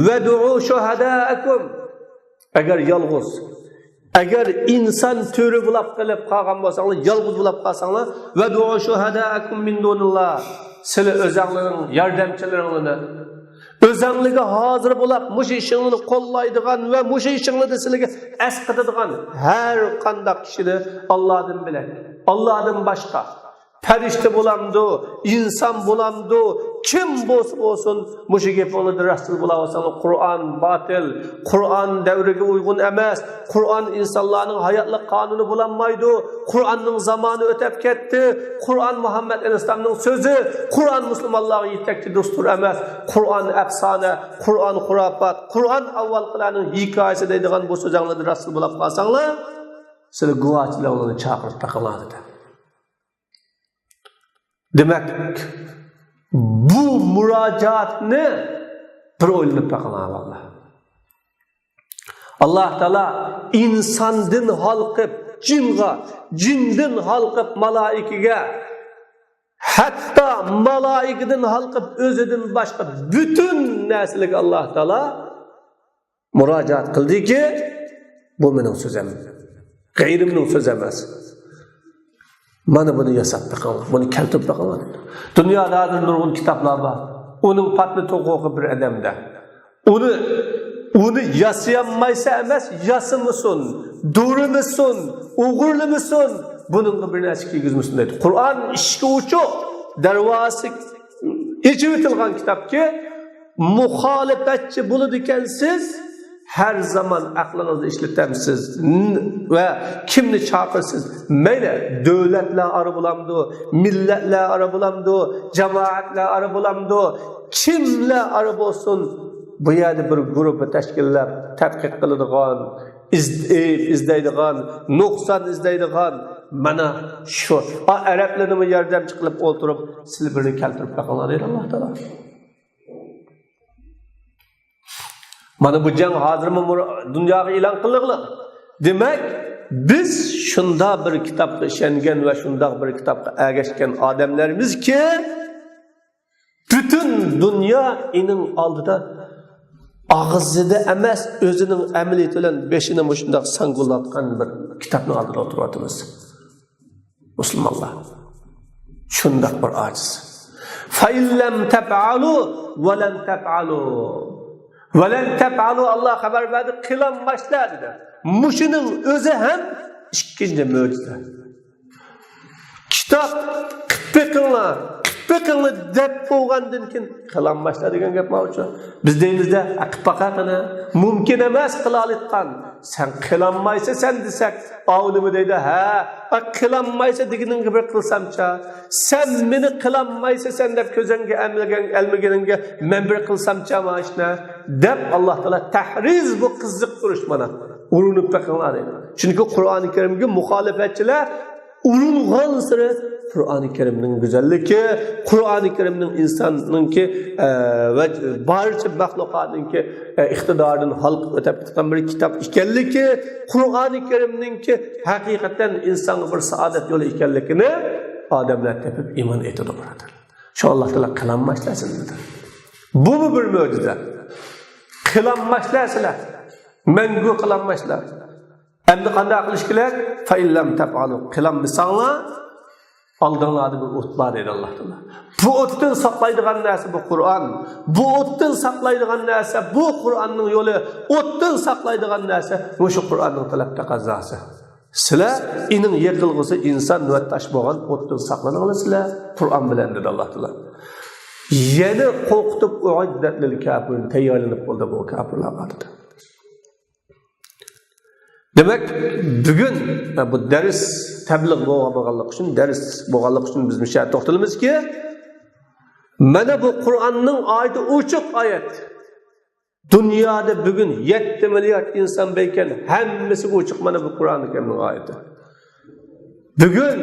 ved'u shuhadaakum agar yolg'iz, agar inson to'ri bo'lib qilib qolgan bo'lsanglar, yolg'iz bo'lib qolsanglar, ved'u shuhadaakum min dunillah, sizlar o'zinglarning yordamchilaringlarni o'zangliga hozir bo'lib mush ishingni qo'llaydigan va mush ishingni sizlarga asqatadigan har qanday kishini Allohdan bilak, Allohdan boshqa Perişte bulamdı, insan bulamdı, kim olsun, muşu gep olur Resul bulamazsan, Kur'an batıl, Kur'an devrine uygun emez, Kur'an insanların hayatlık kanunu bulanmaydı, Kur'an'ın zamanı ötep gitti, Kur'an Muhammed Aleyhisselam'ın sözü, Kur'an Müslümanların yetekli dostur emez, Kur'an efsane, Kur'an hurafat, Kur'an avvalkılarının hikayesi deydiğen bu sözlerle Resul bulamazsanlar, size guvaçlarını çağırıp takılar dedi. Demek bu müracaatni bir o'ylanib baqinglar Allah. Allah Teala insondan halqib jinga, jindan halqib malaikaga, hatta malaikadan halqib o'zidan boshqa bütün narsalarga Allah Teala murojaat qildiki, bu mening so'zim, g'ayrimning so'zi emas. Mana buni yasab baqinglar, buni keltirib baqinglar. Dunyoda nurg'un kitoblar bor. Uning patni to'g'ri bir odamda. Uni yasayolmaysa emas, yasimisin, durimisin, o'g'irlimisin, buning bir narsa kiygizmisin deydi. Qur'on ishga uchuq darvosi ichib etilgan kitobki, muxolifatchi bo'ladi ekansiz, her zaman aklınızı işletemsiz ve kimni çağırırsınız? Meyle devletler arı bulamdı, milletler arı bulamdı, cemaatler arı bulamdı, kimler arı olsun bu yerde bir grubu teşkiller, tedkik kılıdığın, izleydiğin, noksan izleydiğin, mana şu, Araplarını yardımcı kılıp oturup silbirini keltirip baqinglar deydi Allah Teala. Mana bu jang hozirmi dunyoga e'lon qilingan. Demak, biz shunda bir kitobga ishongan va shunda bir kitobga ergashgan odamlarimizki, butun dunyo uning oldida og'zida emas, o'zining amaliyati bilan beshini shunday sangulatgan bir kitobni oldida o'tiribmiz. Musulmonlar shunday bir ojiz. Fa illam taf'alu va lan taf'alu Velen tef'alu Allah haber verdi, kılanmaçlar dedi. Muşinin özü hem ikinci mucize. Kitap kıpıkınla dep boğandın ki kılanmaçlar degen gap mavcu. Biz deyimizde kıpakakını mümkün emez kılalıttan. Sen kılanmaysa sen desek avlımı deydi. Kılanmaysa degenin gibi kılsamça. Sen beni kılanmaysa sen dep közenge elmegenenge men bir kılsamça maaşına. Dep Allah Teala tahriz bu kızlık duruşmana. Urunub bakınlar deydi. Çünkü Kur'an-ı Kerim'e muhalefetçiler urungan sıra Kur'an-ı Kerim'nin güzelliği, Kur'an-ı Kerim'nin insanınki ve barcha mahlukatınki iktidarının halk ötep tutan bir kitap ikenligi, Kur'an-ı Kerim'ninki hakikaten insanı bir saadet yolu ikenligini odamlar tepib iymon etadi birodar. Shu Alloh taolo qilinmaslarsin dedi. Bu bir mo'jiza. Qilinmaslar. Mangu qilinmaslar. Endi qanday qilish kerak? Fa illam taf'alu. Qilinmasanglar aldığınlarda bir ot var dedi Allah Teala. Bu otdan saklaydıgan narsa bu Kur'an. Bu otdan saklaydıgan narsa bu Kur'an'ın yolu. Otdan saklaydıgan narsa bu şu Kur'an'ın talep takazası. Sizler inin yıkılgısı insan nüvettaş boğan otdan saklananlar sizler Kur'an bilen dedi Allah Teala. Yeni korkutup uiddetlil kafirin teyarlanıp oldu bu kafirler vardı. Demek bugün bu ders tebliğ bo'lganlik uchun ders bo'lganlik uchun biz bu yerda to'xtalamiz ki mana bu Qur'onning oyati ochiq oyat. Dunyoda bugün 7 milyard inson ekan, hammasi ochiq mana bu Qur'onning Karimning oyati. Bugün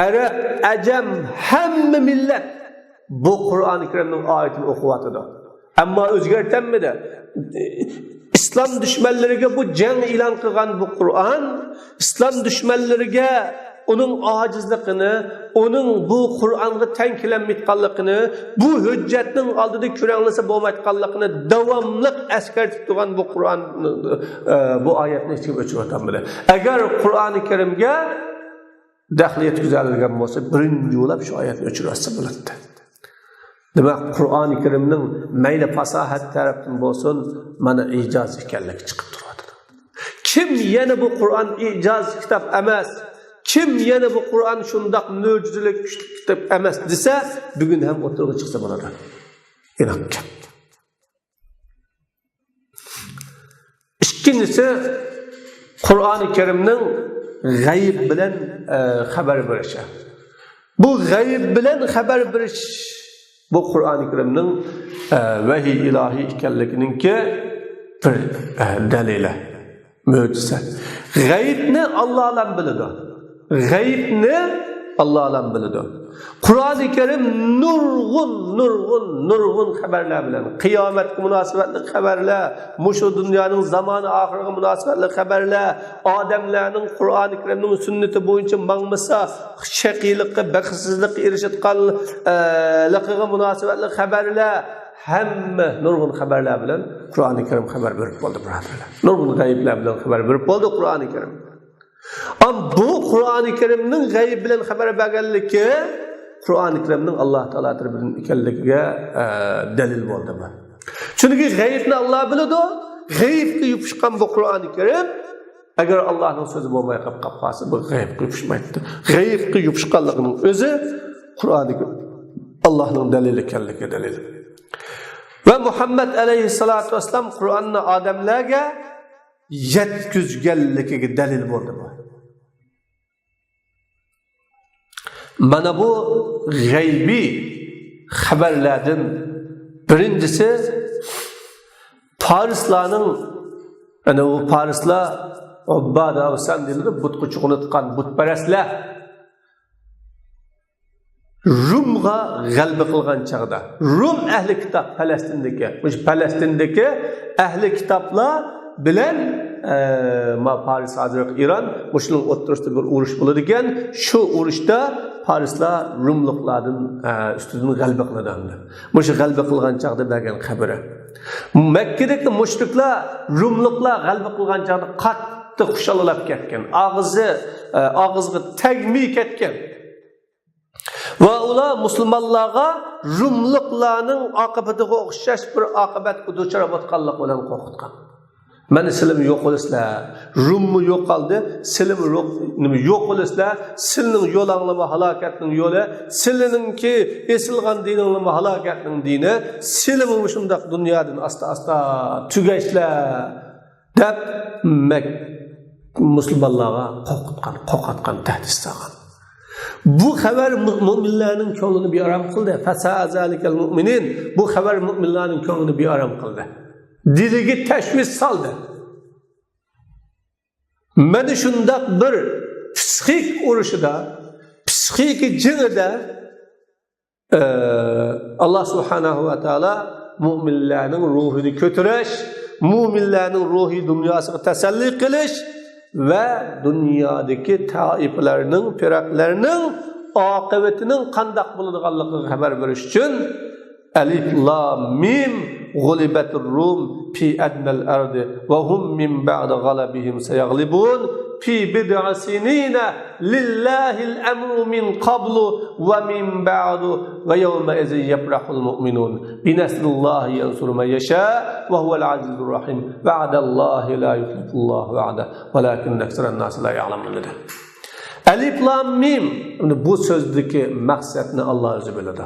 Arab, Ajam hamma millat bu Qur'onning Karimning oyatini o'qiyotdi. Ammo o'zgartanmidi? İslam düşmanlariga bu jang e'lon qilgan bu Qur'on, İslam düşmanlariga onun acizligini, onun bu Qur'onga teng kelanmayotganligini, bu hujjatning oldida ko'ranglasa bo'lmayotganligini davomli eskartib turgan bu Qur'on bu oyatni hech kim o'chirib o'tmaydi. Agar Qur'oni Karimga daxli yetkazilgan bo'lsa, birinchi yo'lab shu oyatni o'chirsa bo'ladi. Demek Qur'oni Karimning mayli fasohat tarafdan bo'lsin, mana ijoz ekanligi chiqib turadi. Kim yana bu Qur'on ijoz kitob emas, kim yana bu Qur'on shundoq mo'jizalik kuchli kitob emas desa, bugun ham o'tirib chiqsa bo'ladi. Inakka. İkincisi Qur'oni Karimning g'ayb bilan xabar berishi. Bu g'ayb bilan xabar berish bu Qur'oni Karimning vahiy ilohiy ekanligininki bir dalili, mo'jiza. G'aybni Alloh alam biladi. G'aybni Alloh alam biladi. Qur'oni Karim nurg'un xabarlar bilan, qiyomatga munosabatli xabarlar, mushu dunyoning zamoni oxiriga munosabatli xabarlar, odamlarning Qur'oni Karimning sunnati bo'yicha mangmasa shaqiylikqa, baxtsizlikqa erishayotganligiga munosabatli xabarlar, hamma nurg'un xabarlar bilan Qur'oni Karim xabar berib bo'ldi, birodarlar. Nurg'un g'ayblar bilan xabar berib bo'ldi Qur'oni Karim. Am bu Qur'oni Karimning g'ayb bilan xabar berganligi Qur'oni Karimning Alloh taolo tarafidan ekanligiga dalil bo'ldi bu. Chunki g'aybni Alloh biladi, g'aybga yopishgan bu Qur'oni Karim agar Allohning so'zi bo'lmay qolsa, bu g'aybga yopishmaydi. G'aybga yopishganligining o'zi Qur'oni Allohning dalili ekanligiga dalil. Va Muhammad alayhissalatu vassalam Qur'onni odamlarga yetkazganligiga dalil bo'ldi bu. Mana bu g'aybiy xabarlardan birinchisi Farislarning, ana u Farislar Ubbada Avsan deyiladi, butqa chuqunatgan butparastlar Rumga g'alaba qilgan chaqda, Rum ahli kitob Falastindagi ahli kitoblar bilan Paris hozirgi Iran o'shaning o'rtasida bir urush bo'ladi ekan. Shu urushda Farislar Rumliklardan ustidan g'alaba qiladi. O'sha g'alaba qilgan chaqda bergan xabari. Makkadagi mushriklar Rumliklar g'alaba qilgan chaqda qattiq xushallanib ketgan. Og'izga tagmay ketgan. Va ular musulmonlarga Rumliklarning oqibatiga o'xshash bir oqibatga duchor bo'lganlik bilan qo'rqitgan. Mana silim yo'q bo'lasizlar, Rummi yo'q qoldi, silim yo'q bo'lasizlar, silning yo'lanlama halokatning yo'li, siliningki esilgan diningni halokatning dini, silim shundoq dunyodan asta tugashlar deb musulmonlarga qo'rqitgan, tahdid qilgan. Bu xabar mu'minlarning ko'nglini bearam qildi. Fasazalikal mu'minin, bu xabar mu'minlarning ko'nglini bearam qildi. Diliga tashvish soldi. Mana shundoq bir psixik urushida, psixik jingida Alloh subhanahu va taolo mu'minlarning ruhini ko'tarish, mu'minlarning ruhiy dunyosiga tasalli qilish va dunyodagi toifalarning, firaqlarning oqibatının qandaq bo'ladiganligiga xabar berish uchun Alif Lam Mim g'ulibatur Rum fi adnal ardi va hum min ba'di ghalabihim sayaglibun fi bid'a sinina lillahil amru min qablu wa min ba'du wa yawma idhin yafrahul mu'minun bi nasrillahi yansuru man yasha wa huwal azizur rahim wa'adallahi la yukhlifullahu wa'ada walakinna aktharan nas la ya'lamun. Alif Lam Mim bu sözdeki maksatını Allah özü biladi.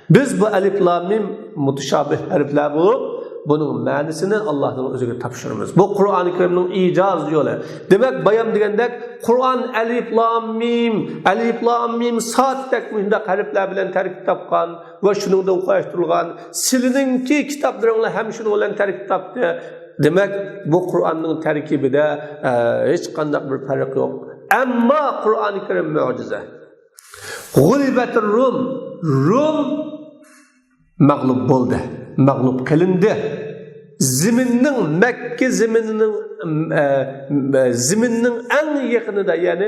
Biz bu Alif Lam Mim mutashabih harflar bo'lib, bunun ma'nosini Allohning o'ziga topshiramiz. Bu Qur'oni Karimning ijaz yo'li. Demak, bayam degandek Qur'on Alif Lam Mim soatdek mundaq harflar bilan tarkib topgan va shuningdan qo'shtirilgan. Siliningki kitoblaringlar ham shuning bilan tarkib topdi. Demak, bu Qur'onning tarkibida hech qanday bir farq yo'q. Amma Qur'oni Karim mu'jiza. G'ulibatur Rum mag'lub bo'ldi, mag'lub qilindi. Makka ziminining eng yaqinida, ya'ni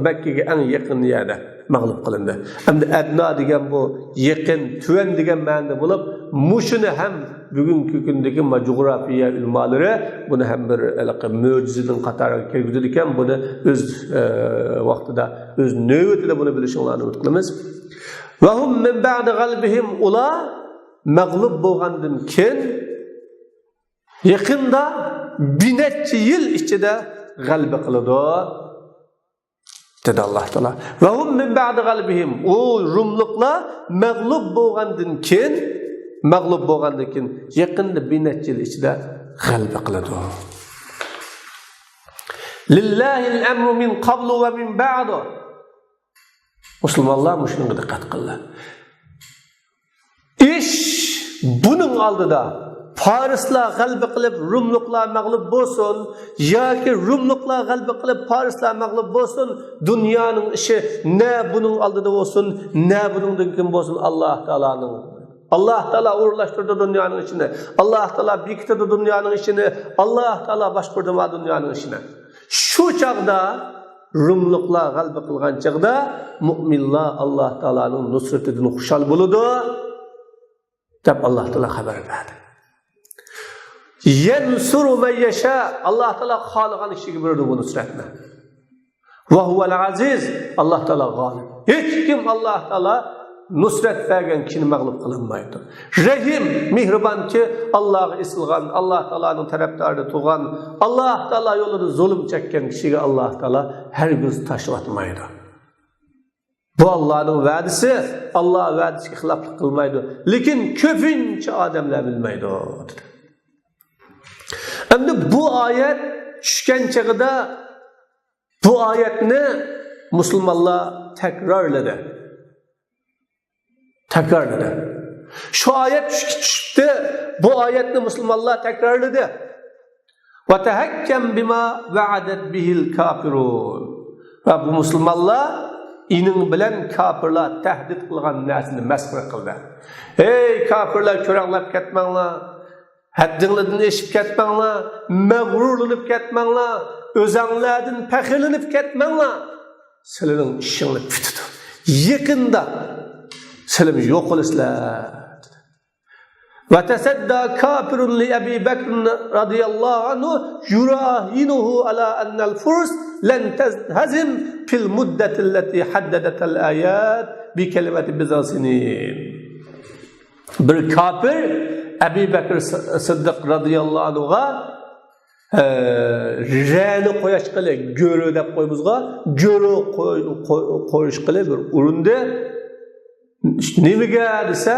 Makkaga eng yaqin yerda mag'lub qilindi. Endi adna degan bu yaqin, tuvan degan ma'noda bo'lib, mushuni ham bugungi kundagi jo'g'rafiya ilmlari buni ham bir mo'jizaning qatoriga kirgizdi ekan, buni o'z vaqtida, o'z navbatida buni bilishinglarni umid qilamiz. Va hum min ba'di g'albihim ular mag'lub bo'lgandan keyin yaqinda binetçi yil ichida g'alaba qiladi dedi Alloh taolo. Va hum min ba'di g'albihim, o rumliqlar mag'lub bo'lgandan keyin yaqinda binetçi yil ichida g'alaba qiladi. Lillahil amru min qablu va min ba'du. Musulmonlar shunga diqqat qilinglar. İş bunun oldida Farislar g'alaba qilib Rumliqlar mag'lub bo'lsin yoki Rumliqlar g'alaba qilib Farislar mag'lub bo'lsin, dunyoning ishi ne buning oldida bo'lsin, ne buningdan keyin bo'lsin, Alloh taolaning. Alloh taolo o'rlashtirdi dunyoning ishini. Alloh taolo bekitdi dunyoning ishini. Alloh taolo boshqardi dunyoning ishini. Shu chaqda Rumliqlar g'alaba qilgan chaqda mu'minlar Alloh taolaning nusratidan xushal bo'ladi deb Alloh taolo xabar berdi. Yansuru man yasha, Alloh taolo xohlagan ishiga beradi bu nusratni. Va huval aziz, Alloh taolo g'olib. Hech kim Alloh taolo nusrat bergan kishini mag'lub qilinmaydi. Rahim, mehribonki, Allohga isilgan, Alloh taoloning tarafdorida turgan, Alloh taolo yo'lida zulm chekkan kishiga Alloh taolo hargiz tashlatmaydi. Bu Allah'ın va'disi, Allah va'disiga xiloflik qilmaydi. Lekin ko'pincha odamlar bilmaydi. Endi bu oyat tushgan chaqida bu oyatni musulmonlar takrorladi. Şu oyat tushdi, bu oyatni musulmonlar takrorladi. Va tahakkam bima va'adat bihil kafirun. Va bu musulmonlar inin bilen kafirlar tehdit kılgan nesini mesfir kıldı. Hey kafirlar, körağlap ketmanglar, haddinlerden eşip ketmanglar, mağrurlanıp ketmanglar, özanlardan pekirlenip ketmanglar. Senin işini bitidu. Yakında senin yok olurlar. Ve tesedda kafirun li Ebi Bekr radıyallahu anhu yurahinuhu ala ennel furs len tezhazim fil muddetilleti haddedetel ayat bi kelimeti bizasinin. Bir kafir Ebi Bekr Sıddık radıyallahu anhu'a rəni qoyaş qılı görü dep koymuzga görü koyuş qılı bir urundu. Nemige dese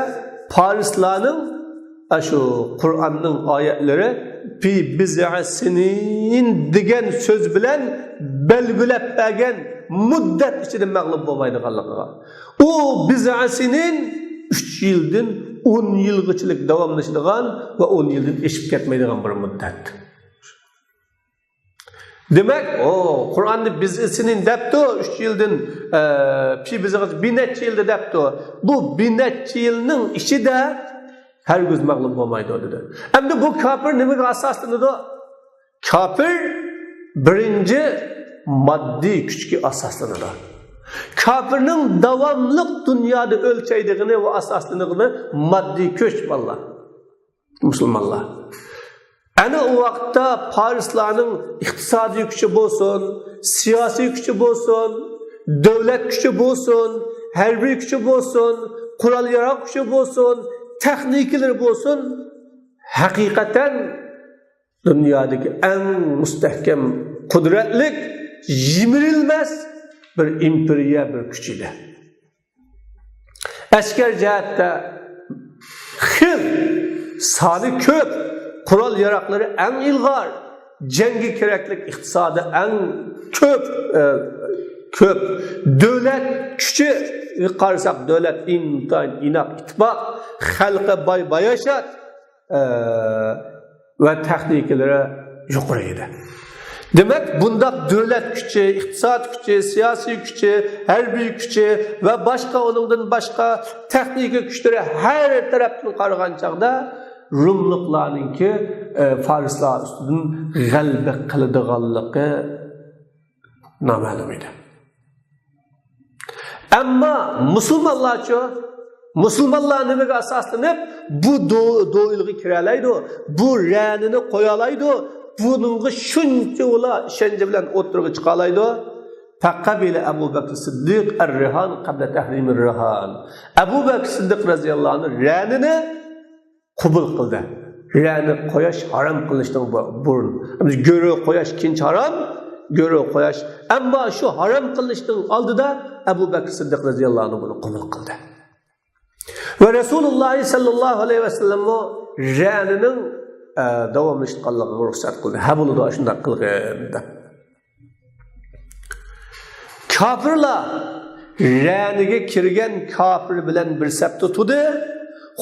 Parislarning şu Kur'an'ın ayetleri fi biz'asinin degan söz bilen belgilep bergen muddet içinde mağlup olmaydiganligiga. O biz'asinin 3 yıldan 10 yılgachilik davomlashadigan va 10 yildan eshib ketmaydigan bir muddat. Demek o Kur'an'da biz'asinin depti 3 yıldan fi biz'as binetçi yılda depti. Bu binetçi yılının işi de hergiz mağlup olmaydı dedi. Hem de bu kafir nimege asaslanıdı? Kafir birinci maddi güçke asaslanıdı. Kafirning davomliq dunyoda o'lchaydigini va asosligini moddiy kuch vallah. Musulmonlar. Ana o vaqtda Farislarning iqtisodiy kuchi bo'lsin, siyosiy kuchi bo'lsin, davlat kuchi bo'lsin, harbiy kuchi bo'lsin, qurol yarog' kuchi bo'lsin, texnikalar bo'lsin, haqiqatan dunyodagi eng mustahkam, qudratli, yimirilmas bir imperiya, bir kuch edi. Askar jihatda xil, soni ko'p, qurol yaroqlari eng ilg'or, jangga kerakli iqtisodi eng ko'p, davlat kuchi qarasak, davlat intoyin inoq ittifoq, xalqi boy-boyashat va texnikalari yuqori edi. Demek bunda devlet gücü, iqtisod gücü, siyasi gücü, harbiy gücü ve başka onundan başka texnik güçleri her taraftan qaragan çağda Rumluqlarninki Farislar üstünden g'alaba qiladiganligi noma'lum edi. Ammo musulmonlar nimaga asoslanib bu do'yilga kiralaydi, bu ra'nini qo'yalaydi, bununla shuncha ola ishonchi bilan o'tirga chiqalaydi. Faqabila Abu Bakr Siddiq ar-rihan qabla tahrim ar-rihan. Abu Bakr Siddiq radhiyallohu anhu ra'nini qabul qildi. Ra'ni qo'yash harom qilishdan burun. Go'ro qo'yash kinchi harom, go'ro qo'yash. Ammo shu harom qilishdan oldida Abu Bakr Siddiq radhiyallohu anhu buni qabul qildi. Ve Resulullah sallallahu aleyhi ve sellem o ra'nining davomlashganligiga ruxsat qildi. Ha bo'ladi shunday qilganda. Kafirlar ra'niga kirgan kafir bilan bir saf tutdi.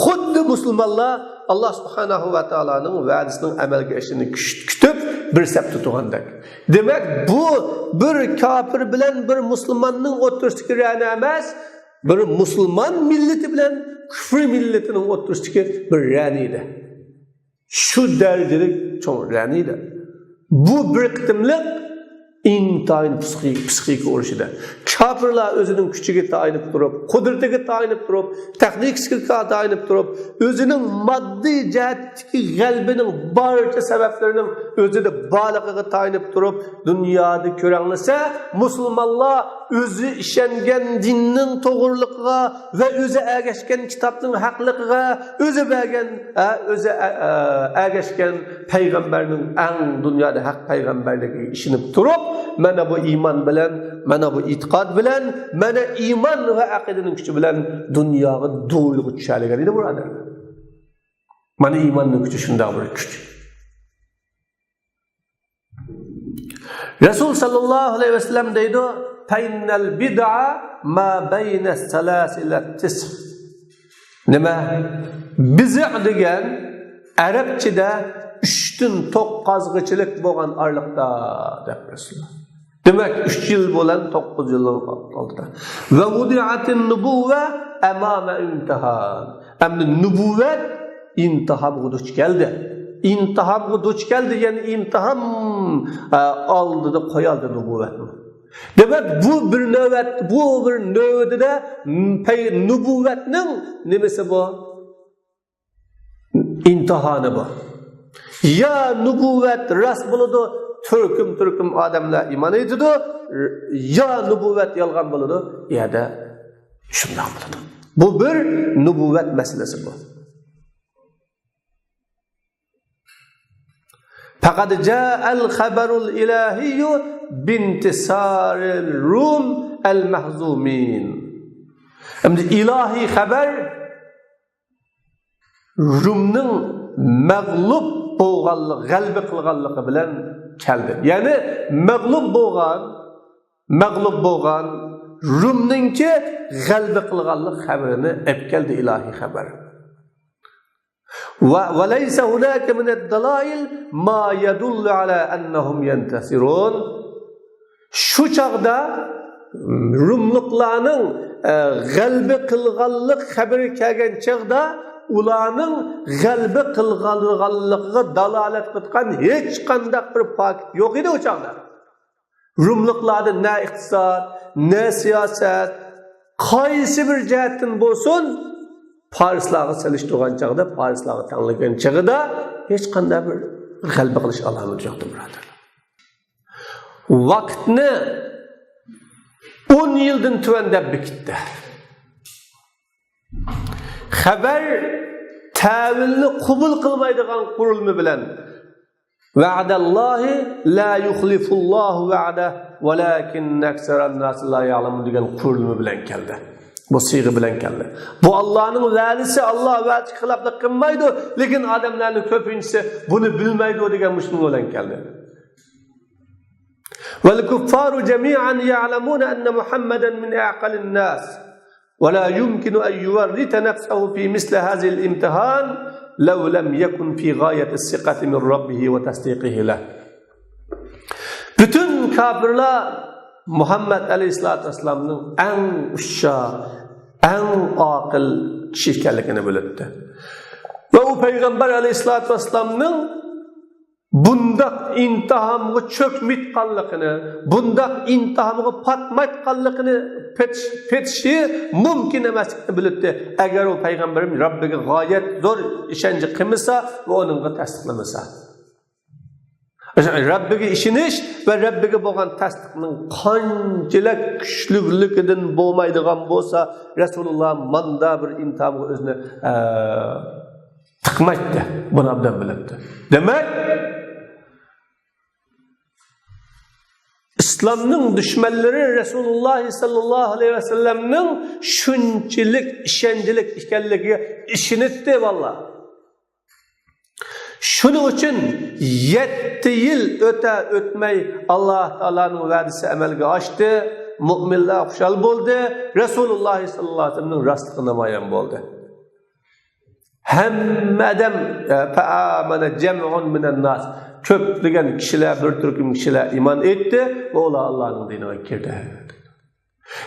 Xuddi musulmonlar Allah subhanahu va taolaning va'dasining amalga oshishini kutib bir saf tutgandek. Demak, bu bir kafir bilan bir musulmonning o'tirishidagi ra'ni emas, bir musulmon millati bilan kufr millatining o'tirishidagi bir ra'ni edi. Şu derecede çok ra'niydi. Bu bir qitimliq intayin psixik urushida. Kafirlar o'zining kuchiga tayinib turib, qudratiga tayinib turib, texnikasiga tayinib turib, o'zining moddiy jihatdagi g'albining barcha sabablarining o'zida borligiga tayinib turib, dunyoda ko'ranlasa, musulmonlar o'zi ishongan dinning to'g'riligiga va o'zi agashgan kitobning haqligiga, o'zi bergan, o'zi agashgan payg'ambarning eng dunyoda haq payg'ambarligiga ishonib turib, mana bu iman bilan, mana bu itiqod bilan, mana iman va aqidaning kuchi bilan dunyoga do'yilg'i tushadigan edi birodar. Mana imanning kuchi shunday bir kuch. Rasul sallallohu alayhi vasallam deydi: "Faynal bid'a ma bayna salasila tis." Nima? Bid'a degan arabchada 3dan 9gachilik bo'lgan arliqda deb Rasululloh. Demek 3 yıl bolan 9 yılın oldida. Ve vudi'atin nubuve amama imtihan. Amni nubuvvet intihamga duch keldi. İntihamga duch keldi, yani intiham oldida qo'yildi nubuvvetni. Demek bu bir növbetde nubuvvetning nimasi bu? İmtihanı bu. Ya nubuvvet rast bo'ladi, Türküm adamlar iman ediyordu, ya nübüvvet yalgan buludu, ya da şundan buludu. Bu bir nübüvvet meselesi bu. Fakat ca'al haberul ilahiyyu bintisaril Rum el-mahzumin. Şimdi ilahi haber Rum'ның mağlup bo'lganligi, g'alaba qilganligi bilan keldi. Yani mag'lub bo'lgan Rumninki g'alaba qilganlik xabarini olib keldi ilahi xabar. Va laysa hunaka min ad-dalail ma yadullu ala annahum yantasirun. Shu chaqda Rumluqlarning g'alaba qilganlik xabari kelgan chaqda ularning g'alaba qilganligiga dalolat qilgan hech qanday bir fakt yo'q edi o chaqda. Rumluqlarda na iqtisod, ne siyaset, qaysi bir jihatdan bo'lsin, farislarga selishtirgan chaqda, farislarga tanlagan chaqda hech qanday bir g'alaba qilish alamati yo'qdir, birodar. Vaqtni 10 yildan tuvandab bekitdi. Xabar tavilni qabul qilmaydigan qurilma bilan va'dallohi la yuxlifullohu va'da valakin aksaran nas la ya'lamun degan qurilma bilan keldi. Bu siyg'i bilan keldi. Bu Allohning va'dasi, Alloh va'da xiloflik qilmaydi, lekin odamlarning ko'pinchisi buni bilmaydi degan mushning bilan keldi. Val kuffaru jami'an ya'lamuna anna Muhammadan min a'qalin nas ولا يمكن أن يورط نفسه في مثل هذه الامتحان لو لم يكن في غاية الثقة من ربه وتصديقه له. Bütün kafirler Muhammed Aleyhisselatü Vesselam'ın en uşağı, en akıl kişiliklerini belirtti. Ve o Peygamber Aleyhisselatü Vesselam'ın bundak intihamı çökmit kallıkını, bundak intihamı patmayt kallıkını petişi mümkün emasligini belirtti. Eğer o Peygamberim Rabbiga gayet zor işence kılmasa ve onunla tasdiklamasa. Rabbiga işiniş ve Rabbiga bo'lgan tasdiqning qanchalik kuchligidan bo'lmaydigan bo'lsa, Rasululloh manda bir intihamga o'zini tiqmaydi. Buni obdan bilibdi. Demak, İslamның düşmanları Resulullah sallallahu aleyhi ve sellem'nin şunçilik, işendilik ekanligiga ishonibdi vallahi. Shuning uchun 7 yil o'tmay Alloh taolaning va'dasi amalga oshdi, mu'minlar xushal bo'ldi, Rasululloh sallallohu alayhi vasallamning rostligi namoyon bo'ldi. Hamma odam fa'amana jam'un minan nas, ko'plagan kishilar, bir turkum kishilar iymon etdi va ular Allohning diniga kirdi.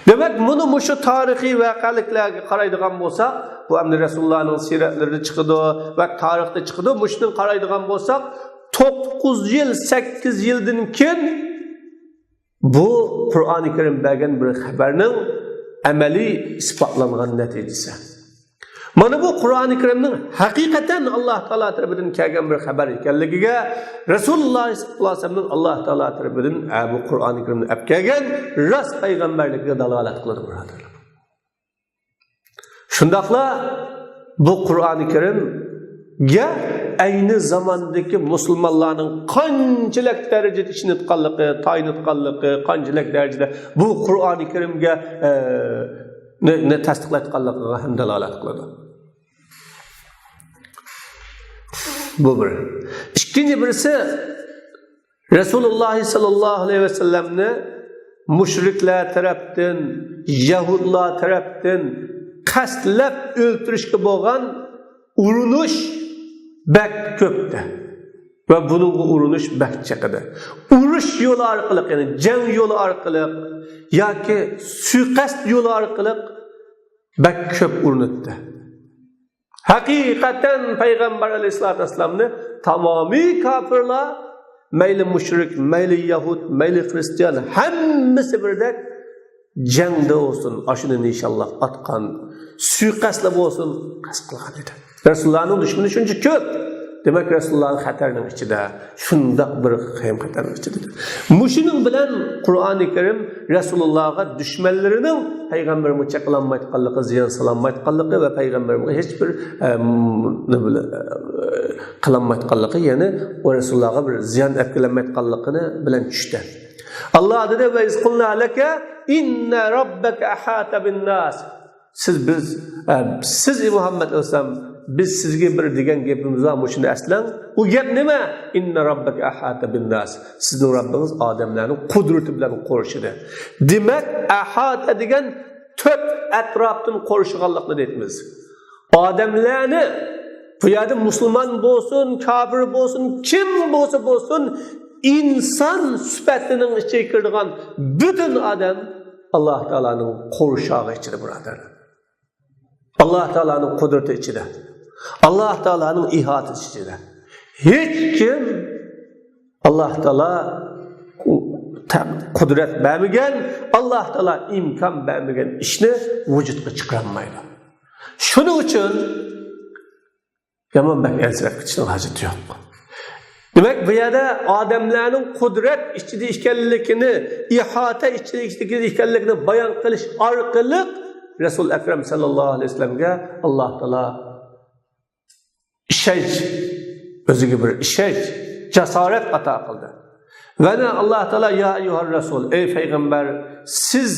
Demak, buni mushu tarixiy voqeliklarga qaraydigan bo'lsak, bu hamda Rasulullohning siratlarida chiqadi va tarixda chiqadi. Mushning qaraydigan bo'lsak, 9 yil, 8 yildan keyin bu Qur'oni Karim bergan bir xabarning amaliy isbotlangan natijasi. Mana bu Qur'oni Karimning haqiqatan Alloh taolo tarafidan kelgan bir xabar ekanligiga Rasululloh sollallohu alayhi vasallamning Alloh taolo tarafidan bu Qur'oni Karimni olib kelgan rost payg'ambarligiga dalolat qiladi, birodarlar. Shundaqla bu Qur'oni Karimga ayni zamondagi musulmonlarning qanchalik darajada ishonitganligi, tayinitganligi, qanchalik darajada bu Qur'oni Karimga ne tasdiqlayotganligiga ham dalolat qiladi. Bu bir. İkinci birisi Rasululloh sallallohu alayhi vasallamni mushriklar tarafdan, Yahudlar tarafdan qasdlab o'ltirishga bo'lgan urinish bak ko'pdi. Va buning urinish bak chiqadi. Urush yo'li orqali, ya'ni jang yo'li orqali yoki suiqasd yo'li orqali bak ko'p urinibdi. Haqiqatan Payg'ambar alayhisolatu vasallamni tamomiy kofirlar, mayli mushrik, mayli yahud, mayli xristian, hammasi birdek jangda bo'lsin, ashuni inshaalloh atqan, suiqasdlar bo'lsin, qasd qilgan edi. Rasulullohning dushmani shuncha ko'p. Demak, Rasulullohning xatarning ichida, shundoq bir qiyam xatarning ichida. Mushuning bilan Qur'oni Karim Rasulullohga dushmanlarining payg'ambarga chaqlanmayotganligi, ziyon solmayotganligi va payg'ambarga hech bir qilinmayotganligi, ya'ni Rasulullohga bir ziyon apkelanmayotganligini bilan tushdi. Alloh dedi: "Va izqulna laka inna robbaka ahata bin nas." Siz Muhammad olsam biz sizga bir degan gapimiz var, shuni aslan. U gap nima? Inna robbaka ahata bin nas. Sizning Robbingiz odamlarni qudrati bilan qo'rishidi. Demak, ahata degan to'rt atrofdan qo'rishganlikni deymiz. Odamlarni, bu yerda musulmon bo'lsin, kofir bo'lsin, kim bo'lsa bo'lsin, inson sifatining ichiga kirgan butun odam Alloh taolaning qo'rishog'i ichida, birodarlar. Alloh taolaning qudrati ichida. Alloh taolaning ihotasi ichida. Hech kim Alloh taolo qudrat bermagan, Alloh taolo imkon bermagan ishni vujudga chiqarmaydi. Shuning uchun yomon bak elsirab ketishning hojati yo'q. Demak, bu yerda odamlarning qudrat ichida ekanligini, ihota ichida ekanligini bayon qilish orqali Rasul Akram sallallohu alayhi vasallamga Alloh taolo ishonch, o'ziga bir ishonch, jasorat ato qildi. Va Alloh taolo ya ayyuhar rasul, ey payg'ambar, siz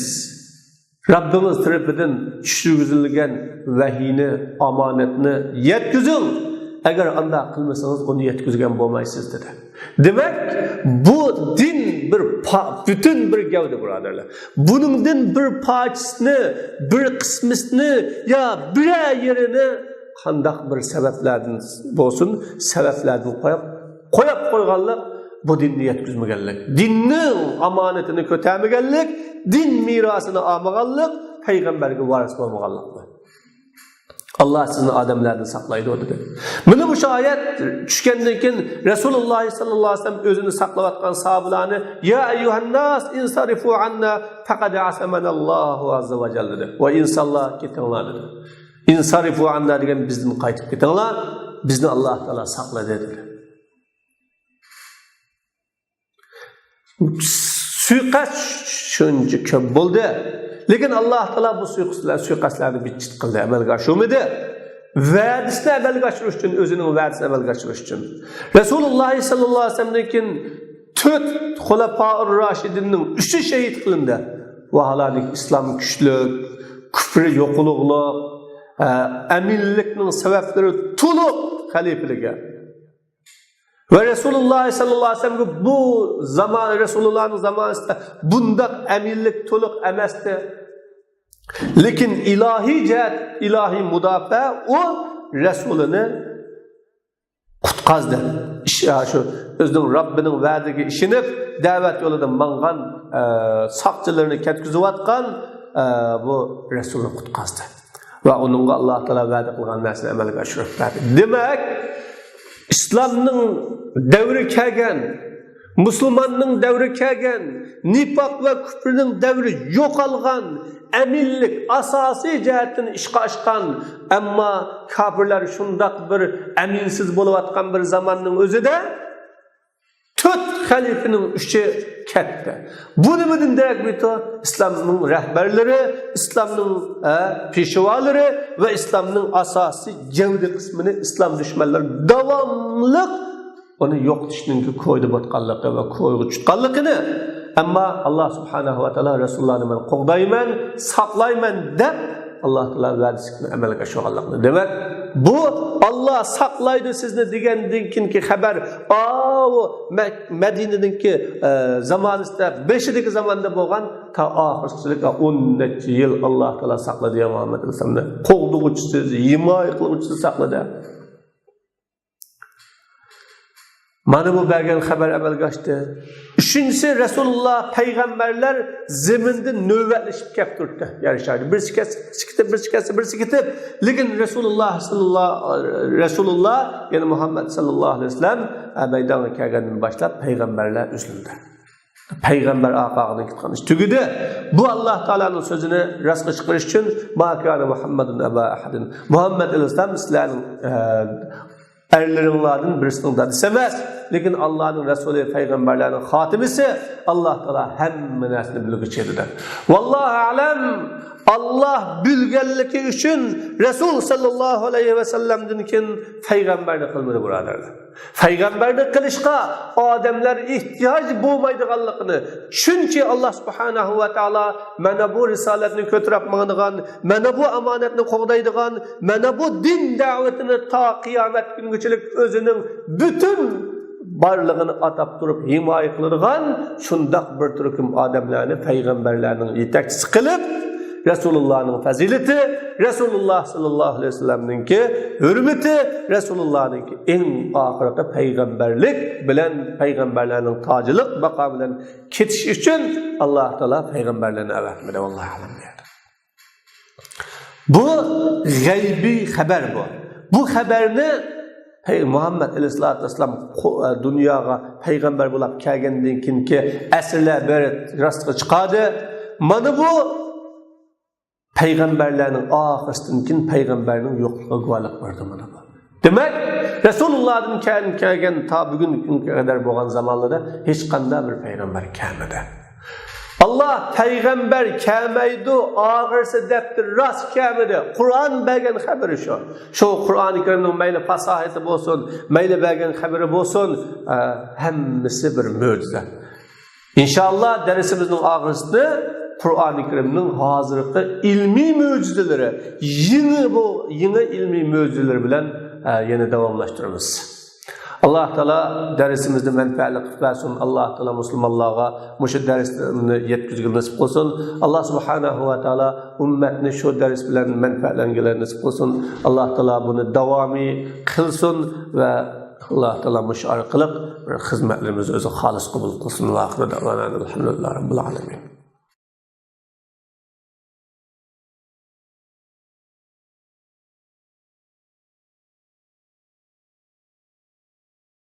Rabbimiz tarafidan tushirgizilgan vahiyni, omonatni yetkazing. Agar anda qilmasangiz uni yetkazgan bo'lmaysiz dedi. Demak, bu din bütün bir gavda birodarlar. Buningdan bir parchasini, bir qismisini ya bir yerini qandaq bir sabablardan bo'lsin, sabablardan qo'yib qo'yganlik bu dinni yetkazmaganlik, dinning omonatini ko'tarmaganlik, din mirosini olmaganlik, payg'ambarga varis bo'lmaganlik. Allah sizni odamlardan saqlaydi dedi. Mana bu oyat tushgandan keyin Rasululloh sallallohu alayhi vasallam o'zini saqlayotgan sahobalarni ya ayyuhan nas insarifu anna faqad asamanallohu azza va jalla dedi. Va insalloh ketinglar dedi. Insarifu anna degan bizdan qaytib ketinglar, bizni Alloh taolo saqladi dedi. Suiqasd shuncha ko'p bo'ldi. Lekin Alloh taolo bu suiqasdlarni bichit qildi, amalga oshirmadi. Va'dasini amalga oshirish uchun, o'zining va'dasini amalga oshirish uchun Rasululloh sallallohu alayhi vasallamdan keyin 4 xulafaur roshidinning 3 shahid qilindi. Vaholanki islom kuchli, kufri yo'qliqlik, aminlikning sabablari to'liq xalifaligi. Ve Resulullah sallallahu aleyhi ve sellem bu zaman Resulullah'ın zamanında bundak emirlik toluk emesti. Lekin ilahi cihet, ilahi mudafa o Resulünü kutkazdı. Şu özünün Rabbinin verdiği işinip davet yolundan mangan sakçılarını ketkizvatkan bu Resulü kutkazdı. Ve onunla Allah Teala verdi kılgan nesine emelge aşırıp verdi. Demek İslam'ın devri kelgen, Müslüman'ın devri kelgen, nifak ve küfrünün devri yok algan, eminlik asası cihetin işqa aşkan, ama kafirler şundak bir eminsiz buluvatkan bir zamanın özü de tut halifinin üçü ketdi. Bunu bilin direkt bito İslam'ın rehberleri, İslam'ın pişivaları ve İslam'ın asası cevdi kısmını İslam düşmanları devamlı onu yok dişinin koydu batkallığı ve koygu çıtkallıkını. Ama Allah subhanahu wa ta'ala Resulullah'ını ben qoğdayman, saklayman de Allah Teala verdiğini amelga şoğallıqını. Demek bu Allah saklaydı sizni degendin ki haber Medine'deki zamanında 5'deki zamanda boğan ta ahirçilik 10 yıl Allah Teala sakladı ya Muhammed Aleyhisselam'da. Qoğduğu uçsuz, yima yıklı uçsuz sakladı. Mana bu bergen haber amelga açtı. Üçüncüsü Resulullah peygamberler zeminde nöbetleşip kep durdu. Yarışardı. Birisi kitip. Lekin Resulullah yani Muhammed sallallahu aleyhi ve sellem meydana kelgenden başlap peygamberler üzüldü. Peygamber akağını gitken iş tügüdü. Bu Allah Teala'nın sözünü rastgele çıkarış için ma kana Muhammedun eba ahadin. Muhammed aleyhisselam sizlerin erlerinlerden birisinin dadisi emez. Lekin Allah'ın Resulü peygamberlerin hatimisi Allah Teala hem nesini bilgiçidir. Vallahi alem Allah bilgenliki için Resul sallallahu aleyhi ve sellem'dinkin peygamberlik kılmadı buralarlar. Peygamberlik kılışka adamlar ihtiyaç bulmaydıganlıqını. Çünkü Allah subhanahu ve taala mana bu risaletini kötürüp mağınıgan, mana bu amanetini qoğdaydıgan, mana bu din davetini ta kıyamet günüçülük özünün bütün barlığını atap durup himaye kılırgan, şundak bir türküm adamlarını peygamberlerinin yetekçisi kılıp Resulullah'ın fazileti, Resulullah sallallahu aleyhi ve sellem'ninki hürmeti, Resulullah'ınki en ahirete peygamberlik bilen peygamberlerinin tacılık baka bilen ketiş için Allah Teala peygamberlerini evetmedi. Vallahi alem deydi. Bu gaybi haber bu. Bu haberini Muhammed aleyhissalatu vesselam dünyaya peygamber bulup kelgandan keyingi asrlar beri rastga chiqadi. Mana bu peygamberlerin ahirisidan keyin peygamberning yo'qligiga guvohlik berdi mana bu. Demek Resulullah'ın kelgan ta bugunga kadar bo'lgan zamonlarda hech qanday bir peygamber kelmadi. Allah peygamber kelmaydi, ağırsa deptir rast kelmedi. Kur'an bergen haberi şu. Şu Kur'an-ı Kerim'in mayli fasahati bo'lsin, mayli bergen haberi bo'lsin, hemmisi bir mucize. İnşallah dersimizin ağırsını Kur'an-ı Kerim'in hazırlıkta ilmi mucizeleri, yeni ilmi mucizeleri bilen yine devamlaştırırız. Allah Teala dersimizde menfaatli kılsın. Allah Teala Müslümanlığa bu dersini yetkizgil nasip olsun. Allah Subhanahu ve Teala ümmetini şu ders bilen menfaatlengiler nasip olsun. Allah Teala bunu devamı kılsın ve Allah Teala bu arkalık hizmetlerimizi özü halis kabul kılsın. Ve ahire davana elhamdülillahi rabbil alemin.